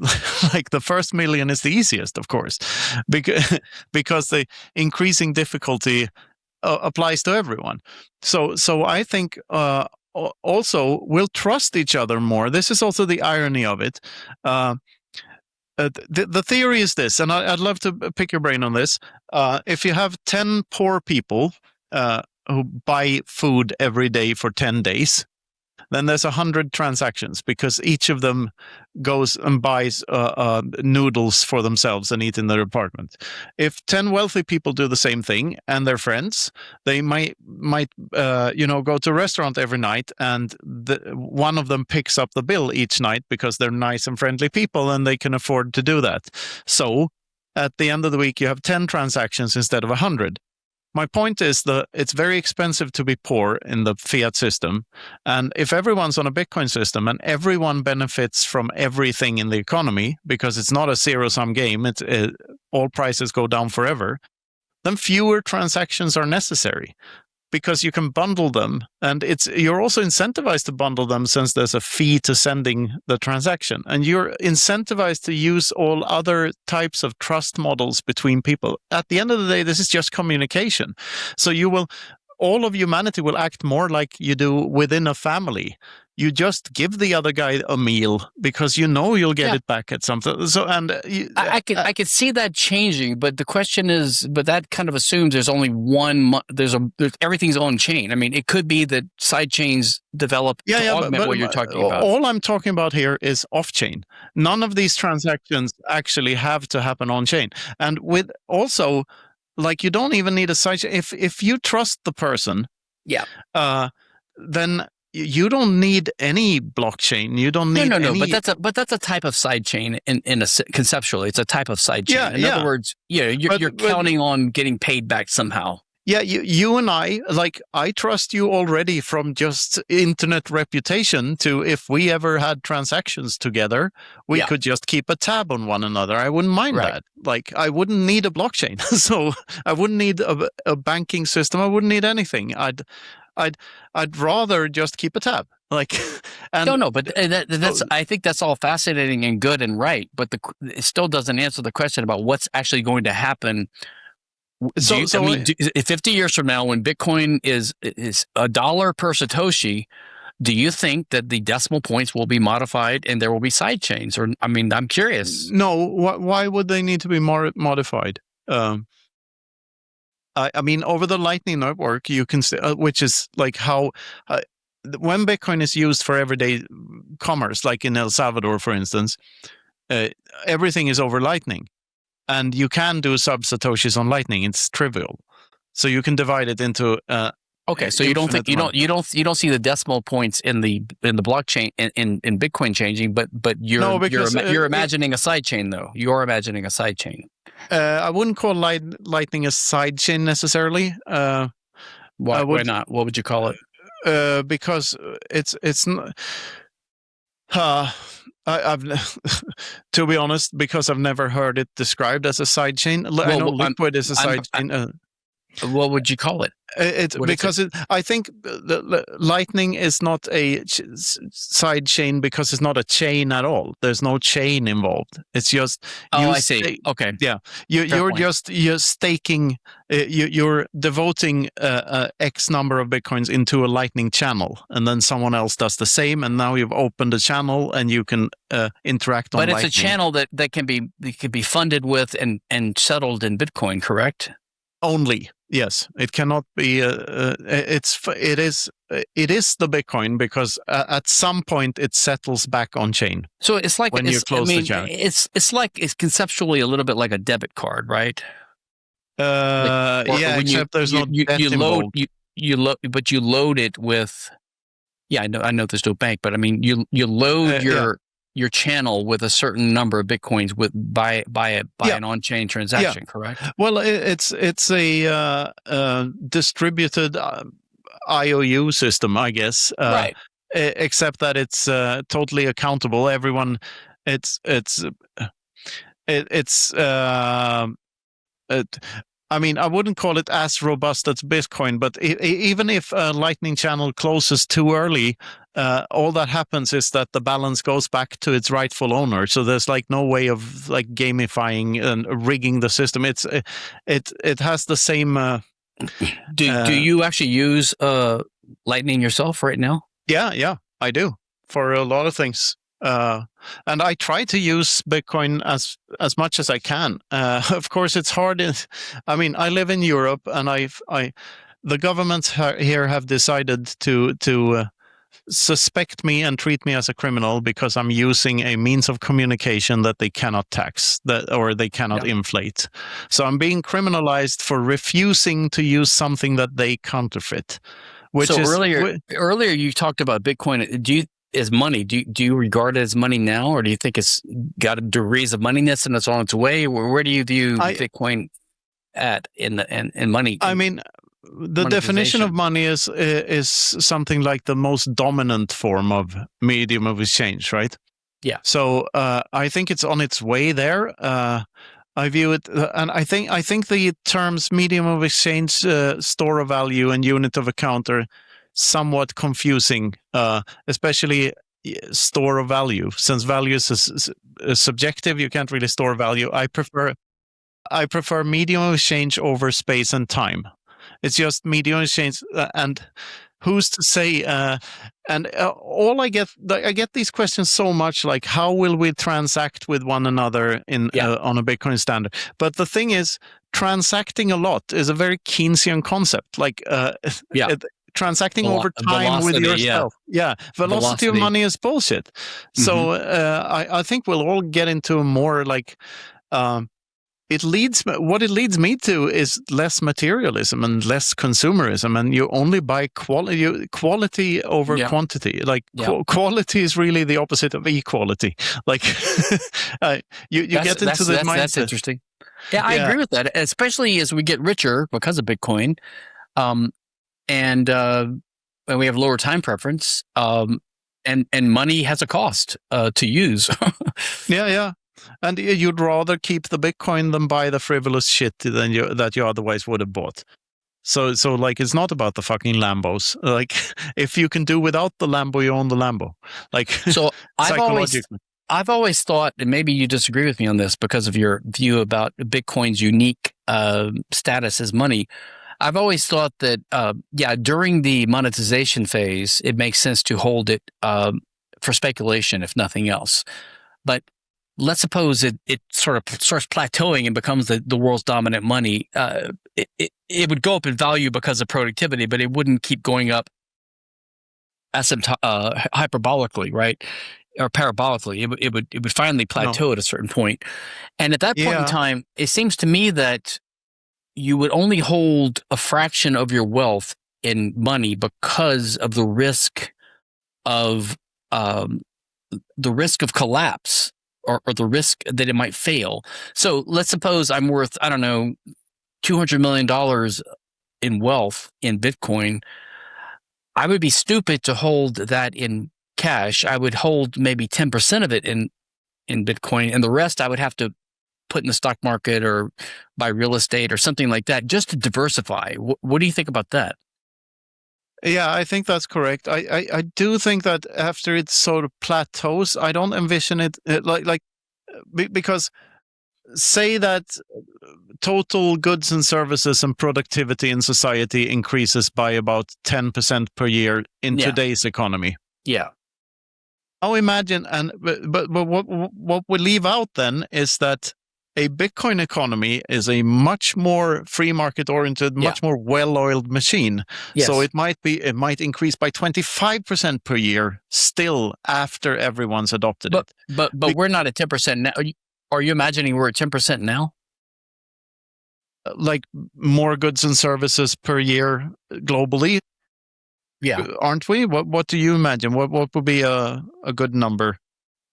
Like the first million is the easiest, of course, because the increasing difficulty applies to everyone. So I think also we'll trust each other more. This is also the irony of it. The theory is this, and I'd love to pick your brain on this. If you have 10 poor people who buy food every day for 10 days, then there's 100 transactions, because each of them goes and buys noodles for themselves and eat in their apartment. If 10 wealthy people do the same thing and they're friends, they might go to a restaurant every night, and one of them picks up the bill each night because they're nice and friendly people and they can afford to do that. So at the end of the week, you have 10 transactions instead of 100. My point is that it's very expensive to be poor in the fiat system. And if everyone's on a Bitcoin system and everyone benefits from everything in the economy, because it's not a zero-sum game, all prices go down forever, then fewer transactions are necessary, because you can bundle them, and you're also incentivized to bundle them, since there's a fee to sending the transaction, and you're incentivized to use all other types of trust models between people. At the end of the day, this is just communication. So all of humanity will act more like you do within a family. You just give the other guy a meal because you'll get it back at something. So, I could see that changing, but the question is, that kind of assumes there's only one. Everything's on chain. I mean, it could be that side chains develop to augment what you're talking about. All I'm talking about here is off chain. None of these transactions actually have to happen on chain, and with also, like, you don't even need a side chain. If you trust the person, then you don't need any blockchain. You don't need any... But that's a type of side chain conceptually. It's a type of side chain. In other words, you're counting on getting paid back somehow. Yeah, you and I trust you already from just internet reputation to, if we ever had transactions together, we could just keep a tab on one another. I wouldn't mind that. Like, I wouldn't need a blockchain. So I wouldn't need a banking system. I wouldn't need anything. I'd rather just keep a tab. Like, I think that's all fascinating and good and right, but it still doesn't answer the question about what's actually going to happen. 50 years from now, when Bitcoin is $1 per Satoshi, do you think that the decimal points will be modified and there will be side chains? Or, I mean, I'm curious. No, why would they need to be modified? I mean, over the Lightning Network, you can see, which is like how when Bitcoin is used for everyday commerce, like in El Salvador, for instance, everything is over Lightning, and you can do sub-satoshis on Lightning. It's trivial, so you can divide it into. Okay, so you don't think you don't see the decimal points in the blockchain in Bitcoin changing, but you're imagining a side chain though. You're imagining a side chain. I wouldn't call Lightning a side chain necessarily. Why not? What would you call it? Because it's not. I've to be honest, because I've never heard it described as a side chain. I know Liquid is a side chain. What would you call it? I think the Lightning is not a side chain because it's not a chain at all. There's no chain involved. It's just I see. Okay, yeah, you're staking. You're devoting X number of bitcoins into a Lightning channel, and then someone else does the same, and now you've opened a channel and you can interact on. But it's Lightning. A channel that can be funded with and settled in Bitcoin, correct? Only. Yes, it cannot be. It is the Bitcoin because at some point it settles back on chain. So it's like when you close the channel. It's conceptually a little bit like a debit card, right? Except there's no debt involved. But you load it with. Yeah, I know there's no bank, but I mean you load your channel with a certain number of bitcoins by an on-chain transaction, correct? Well, it's a distributed IOU system, I guess. Right. Except that it's totally accountable. Everyone, I mean, I wouldn't call it as robust as Bitcoin, but even if a Lightning channel closes too early, all that happens is that the balance goes back to its rightful owner. So there's like no way of like gamifying and rigging the system. It has the same. Do you actually use Lightning yourself right now? Yeah, I do for a lot of things. And I try to use Bitcoin as much as I can. Of course, it's hard. I mean, I live in Europe, and the governments here have decided to suspect me and treat me as a criminal because I'm using a means of communication that they cannot tax, or they cannot inflate. So I'm being criminalized for refusing to use something that they counterfeit. Earlier you talked about Bitcoin. Is money? Do you regard it as money now, or do you think it's got degrees of moneyness and it's on its way? Where do you view Bitcoin at in money? I mean, the definition of money is something like the most dominant form of medium of exchange, right? Yeah. So I think it's on its way there. I view it, and I think the terms medium of exchange, store of value, and unit of account are somewhat confusing, especially store of value, since value is subjective. You can't really store value. I prefer medium of exchange over space and time. It's just medium of exchange, and who's to say? All I get these questions so much, like how will we transact with one another on a Bitcoin standard? But the thing is, transacting a lot is a very Keynesian concept. Like transacting over time with yourself. Velocity of money is bullshit. So I think we'll all get into a more like what it leads me to is less materialism and less consumerism, and you only buy quality over quantity. Like quality is really the opposite of equality. Like you get into the mindset. That's interesting. Yeah, I agree with that, especially as we get richer because of Bitcoin. And we have lower time preference, and money has a cost to use. Yeah. And you'd rather keep the Bitcoin than buy the frivolous shit that you otherwise would have bought. So like, it's not about the fucking Lambos. Like, if you can do without the Lambo, you own the Lambo. Like, so I've always thought, and maybe you disagree with me on this because of your view about Bitcoin's unique status as money. I've always thought that, during the monetization phase, it makes sense to hold it for speculation, if nothing else. But let's suppose it sort of starts plateauing and becomes the world's dominant money. It would go up in value because of productivity, but it wouldn't keep going up hyperbolically, right? Or parabolically. It would finally plateau at a certain point. And at that point in time, it seems to me that you would only hold a fraction of your wealth in money because of the risk of collapse or the risk that it might fail. So let's suppose I'm worth, I don't know, $200 million in wealth in Bitcoin. I would be stupid to hold that in cash. I would hold maybe 10% of it in Bitcoin, and the rest I would have to put in the stock market or buy real estate or something like that, just to diversify. What do you think about that? Yeah, I think that's correct. I do think that after it sort of plateaus, I don't envision it because say that total goods and services and productivity in society increases by about 10% per year in today's economy. Yeah. Now imagine, but what we leave out then is that a Bitcoin economy is a much more free market oriented, much more well-oiled machine. Yes. So it might increase by 25% per year still after everyone's adopted it. But we're not at 10% now. Are you imagining we're at 10% now? Like more goods and services per year globally? Yeah. Aren't we? What do you imagine? What would be a good number?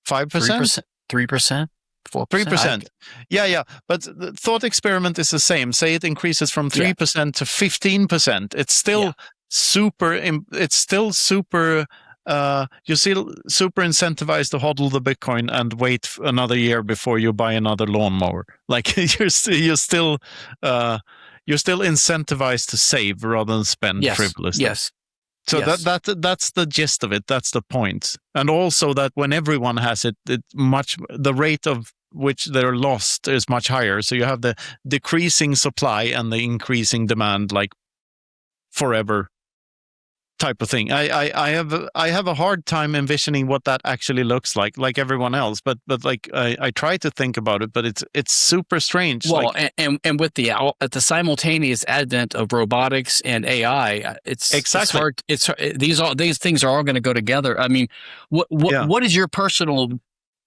5%? 3%? 4%? 3%. Yeah. But the thought experiment is the same. Say it increases from 3% to 15%. It's still super. You're still super incentivized to hodl the Bitcoin and wait another year before you buy another lawnmower. Like you're still incentivized to save rather than spend frivolously. Yes. So that's the gist of it. That's the point. And also that when everyone has it, the rate of which they're lost is much higher. So you have the decreasing supply and the increasing demand, like forever type of thing. I have a hard time envisioning what that actually looks like everyone else. But like I try to think about it, but it's super strange. Well, and with the simultaneous advent of robotics and AI, it's hard. These things are all going to go together. I mean, what is your personal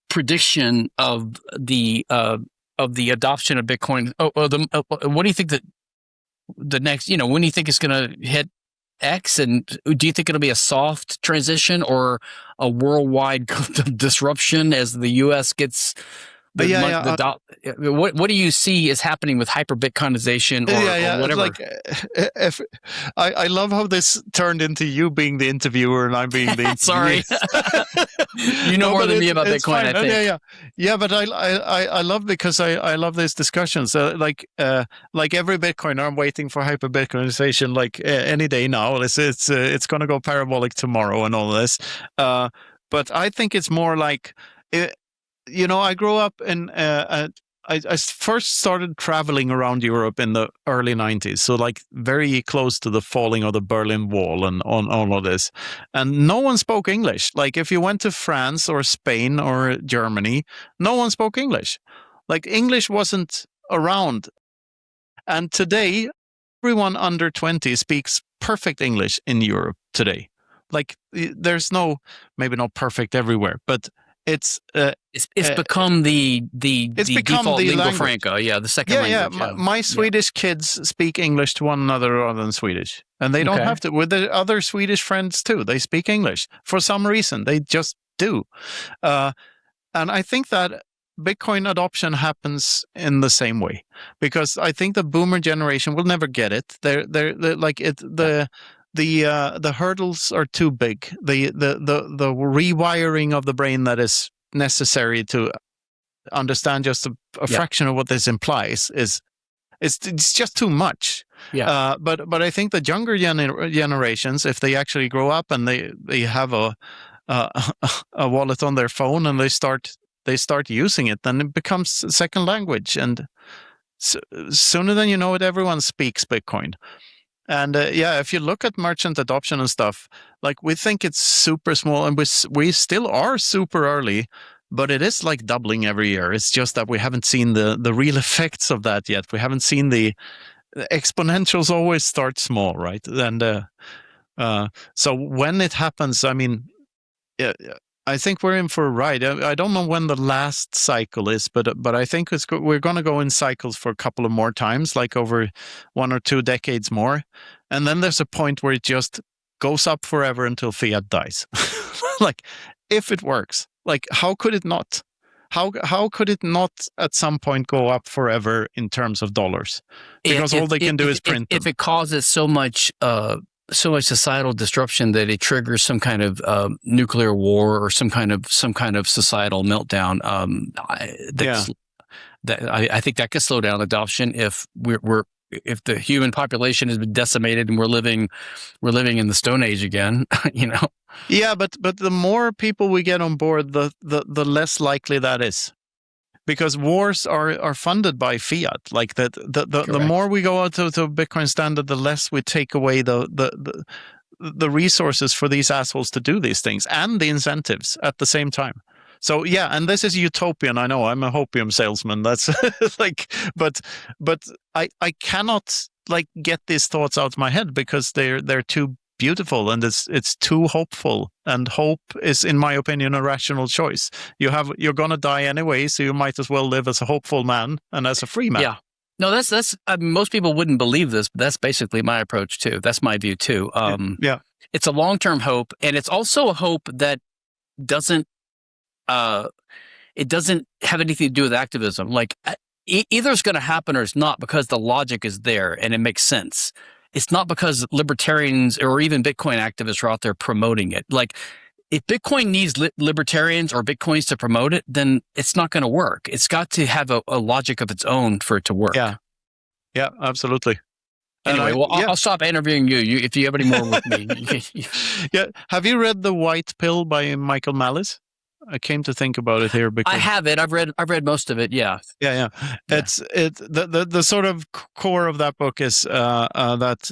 prediction of the adoption of Bitcoin? What do you think that the next? When do you think it's going to hit X, and do you think it'll be a soft transition or a worldwide disruption as the U.S. gets what do you see is happening with hyperbitcoinization or whatever? Like, if I love how this turned into you being the interviewer and I'm being the interviewer. Sorry. You know more than me about Bitcoin, I think. Yeah, but I love because I love these discussions. Like every Bitcoiner, I'm waiting for hyperbitcoinization like any day now. It's going to go parabolic tomorrow and all this. But I think it's more like I grew up in. I first started traveling around Europe in the early 90s, so like very close to the falling of the Berlin Wall and on all of this. And no one spoke English. Like if you went to France or Spain or Germany, no one spoke English. Like English wasn't around. And today, everyone under 20 speaks perfect English in Europe today. Like there's maybe not perfect everywhere, but it's become the default lingua franca. Yeah, the second language. My Swedish kids speak English to one another rather than Swedish, and they don't have to. With their other Swedish friends too, they speak English for some reason. They just do, and I think that Bitcoin adoption happens in the same way because I think the boomer generation will never get it. They're like it the hurdles are too big. The rewiring of the brain that is necessary to understand just a fraction of what this implies it's just too much. Yeah. But I think the younger generations, if they actually grow up and they have a wallet on their phone and they start using it, then it becomes a second language, and sooner than you know it, everyone speaks Bitcoin. And if you look at merchant adoption and stuff, like we think it's super small, and we still are super early, but it is like doubling every year. It's just that we haven't seen the real effects of that yet. We haven't seen the exponentials always start small, right? And so when it happens, I mean, I think we're in for a ride. I don't know when the last cycle is, but I think we're going to go in cycles for a couple of more times, like over 1 or 2 decades more. And then there's a point where it just goes up forever until fiat dies. Like, if it works, like, how could it not? How could it not at some point go up forever in terms of dollars? Because all they can do is print them. If it causes so much societal disruption that it triggers some kind of nuclear war or some kind of societal meltdown, I think that could slow down adoption if if the human population has been decimated and we're living in the Stone Age again, you know. Yeah, but the more people we get on board, the less likely that is. Because wars are funded by fiat. Like that, the more we go out to Bitcoin standard, the less we take away the resources for these assholes to do these things and the incentives at the same time. So yeah, and this is utopian. I know I'm a hopium salesman. That's like, but I cannot like get these thoughts out of my head because they're too beautiful and it's too hopeful. And hope is, in my opinion, a rational choice. You're gonna die anyway, so you might as well live as a hopeful man and as a free man. Yeah. No, that's most people wouldn't believe this, but that's basically my approach too. That's my view too. Yeah. It's a long-term hope, and it's also a hope that doesn't it doesn't have anything to do with activism. Like either it's going to happen or it's not, because the logic is there and it makes sense. It's not because libertarians or even Bitcoin activists are out there promoting it. Like if Bitcoin needs libertarians or Bitcoins to promote it, then it's not going to work. It's got to have a logic of its own for it to work. Yeah, absolutely. Anyway, I'll stop interviewing you. If you have any more with me. Yeah. Have you read The White Pill by Michael Malice? I came to think about it here because I have it. I've read most of it. Yeah. It's the sort of core of that book is that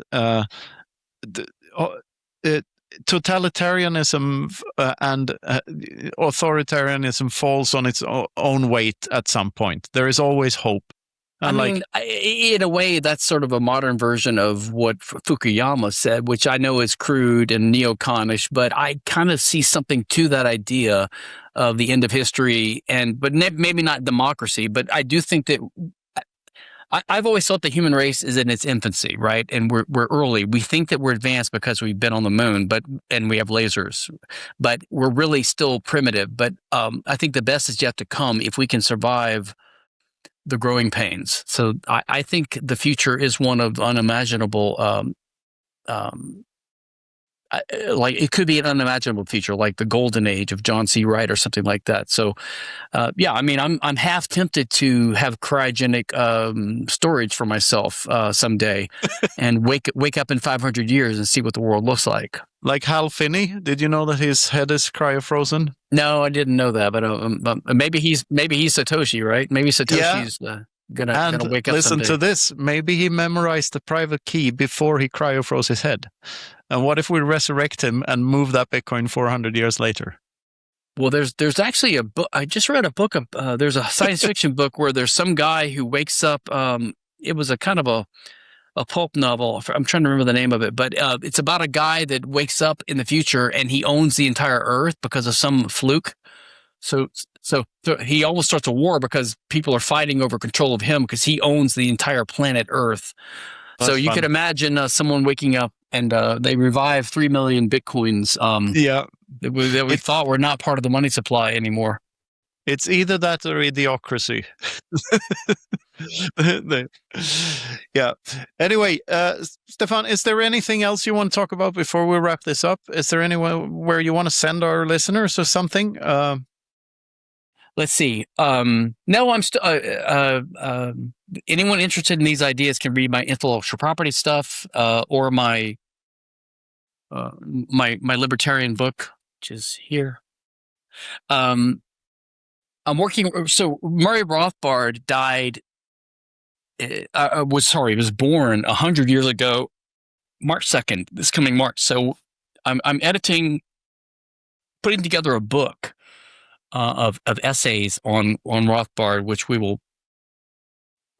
totalitarianism and authoritarianism falls on its own weight at some point. There is always hope. And I mean, in a way, that's sort of a modern version of what Fukuyama said, which I know is crude and neoconish, but I kind of see something to that idea of the end of history, but maybe not democracy. But I do think that I've always thought the human race is in its infancy, right? And we're early. We think that we're advanced because we've been on the moon, and we have lasers, but we're really still primitive. But I think the best is yet to come if we can survive the growing pains. So I think the future is one of unimaginable, like it could be an unimaginable future, like the golden age of John C. Wright or something like that. So, I mean, I'm half tempted to have cryogenic storage for myself someday, and wake up in 500 years and see what the world looks like. Like Hal Finney, did you know that his head is cryofrozen? No, I didn't know that, but maybe he's Satoshi, right? Maybe Satoshi's gonna wake up. Listen someday. to this. Maybe he memorized the private key before he cryofroze his head. And what if we resurrect him and move that Bitcoin 400 years later? Well, there's actually a book. I just read a book of there's a science fiction book where there's some guy who wakes up. It was a kind of a pulp novel. I'm trying to remember the name of it, but it's about a guy that wakes up in the future and he owns the entire Earth because of some fluke. So he almost starts a war because people are fighting over control of him because he owns the entire planet Earth. That's so you fun. could imagine someone waking up and they revive 3 million Bitcoins. That we thought were not part of the money supply anymore. It's either that or idiocracy. Yeah. Anyway, Stephan, is there anything else you want to talk about before we wrap this up? Is there anywhere where you want to send our listeners or something? Let's see. No, I'm still. Anyone interested in these ideas can read my intellectual property stuff or my libertarian book, which is here. I'm working. So Murray Rothbard died was born 100 years ago, March 2nd, this coming March. So I'm putting together a book of essays on Rothbard, which we will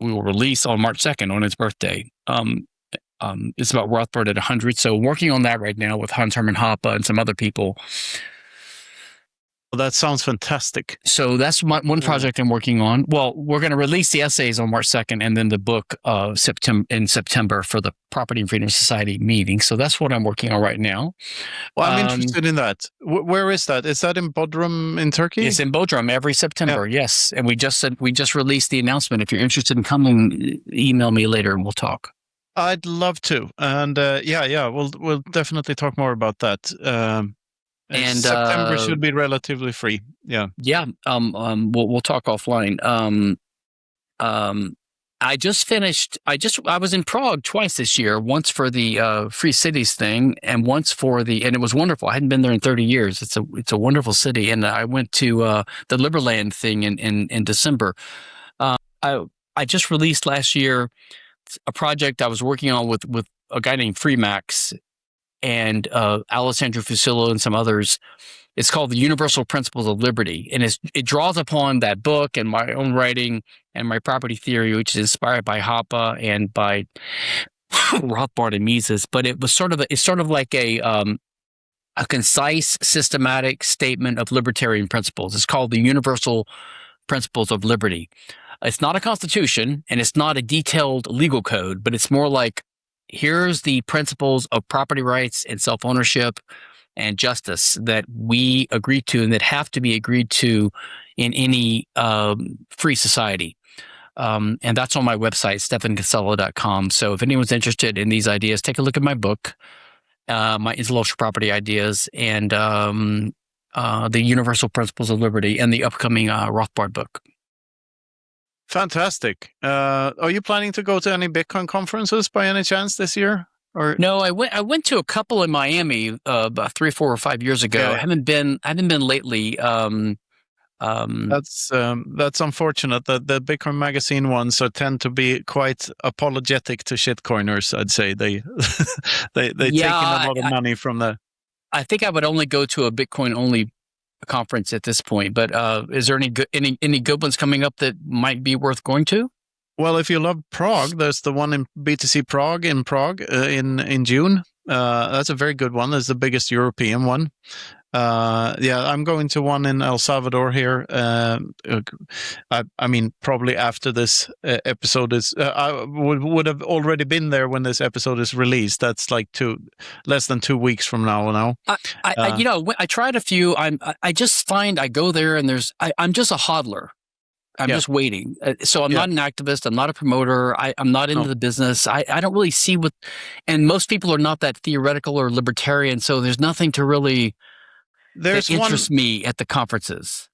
release on March 2nd on his birthday. It's about Rothbard at 100. So working on that right now with Hans Hermann Hoppe and some other people. Well, that sounds fantastic. So that's one project I'm working on. Well, we're going to release the essays on March 2nd and then the book in September for the Property and Freedom Society meeting. So that's what I'm working on right now. Well, I'm interested in that. Where is that? Is that in Bodrum in Turkey? It's in Bodrum every September, yes. And we just released the announcement. If you're interested in coming, email me later and we'll talk. I'd love to. And we'll definitely talk more about that. And September should be relatively free. Yeah. Yeah. We'll talk offline. I just finished. I was in Prague twice this year. Once for the Free Cities thing, and once and it was wonderful. I hadn't been there in 30 years. It's a wonderful city, and I went to the Liberland thing in December. I just released last year a project I was working on with a guy named Freemax and Alessandro Fusillo and some others. It's called The Universal Principles of Liberty, and it draws upon that book and my own writing and my property theory, which is inspired by Hoppe and by Rothbard and Mises. But it's sort of like a concise, systematic statement of libertarian principles. It's called The Universal Principles of Liberty. It's not a constitution and it's not a detailed legal code, but it's more like, here's the principles of property rights and self-ownership and justice that we agree to and that have to be agreed to in any free society. And that's on my website, stephankinsella.com. So if anyone's interested in these ideas, take a look at my book, my intellectual property ideas, and the Universal Principles of Liberty, and the upcoming Rothbard book. Fantastic. Are you planning to go to any Bitcoin conferences by any chance this year? Or no, I went to a couple in Miami about 3, 4, or 5 years ago. Yeah. I haven't been lately. That's unfortunate that the Bitcoin magazine ones tend to be quite apologetic to shitcoiners. I'd say they take in a lot of money from the. I think I would only go to a Bitcoin only conference at this point. But is there any good ones coming up that might be worth going to? Well, if you love Prague, there's the one in BTC Prague in June. That's a very good one. It's the biggest European one. I'm going to one in El Salvador here. I mean, probably after this episode is, I would have already been there when this episode is released. That's like less than 2 weeks from now. I tried a few. I just find I go there and I'm just a hodler. I'm just waiting. So I'm not an activist. I'm not a promoter. I'm not into the business. I don't really see and most people are not that theoretical or libertarian. So there's nothing to really that interests me at the conferences.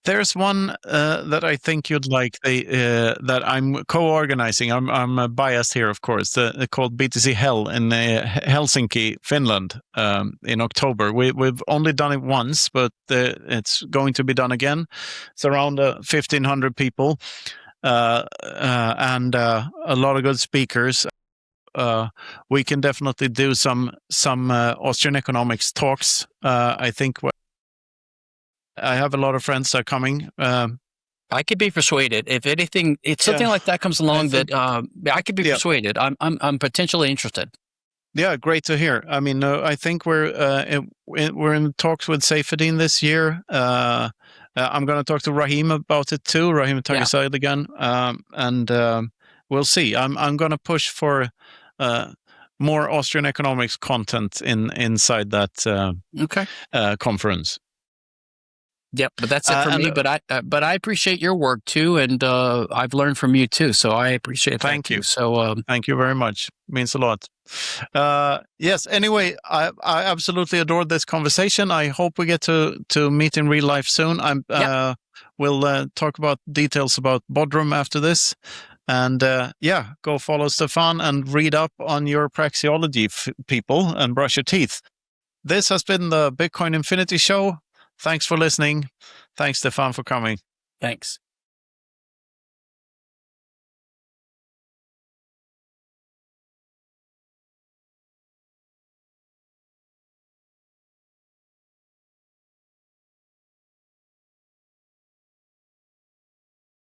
There's one that I think you'd like. That I'm co-organizing. I'm biased here, of course. Called BTC Hell in Helsinki, Finland, in October. We've only done it once, but it's going to be done again. It's around 1,500 people, and a lot of good speakers. We can definitely do some Austrian economics talks. I think. I have a lot of friends that are coming. I could be persuaded. If anything, if something like that comes along, I could be persuaded. I'm potentially interested. Yeah, great to hear. I mean, I think we're in talks with Seyfedin this year. I'm going to talk to Rahim about it too. Rahim Tagisayed again, and we'll see. I'm going to push for more Austrian economics content inside that conference. Yep, but that's it for me. But I appreciate your work too, and I've learned from you too. So I appreciate it. Thank you. So thank you very much. Means a lot. Yes. Anyway, I absolutely adored this conversation. I hope we get to meet in real life soon. We'll talk about details about Bodrum after this. And go follow Stephan and read up on your praxeology, people, and brush your teeth. This has been the Bitcoin Infinity Show. Thanks for listening. Thanks, Stephan, for coming. Thanks.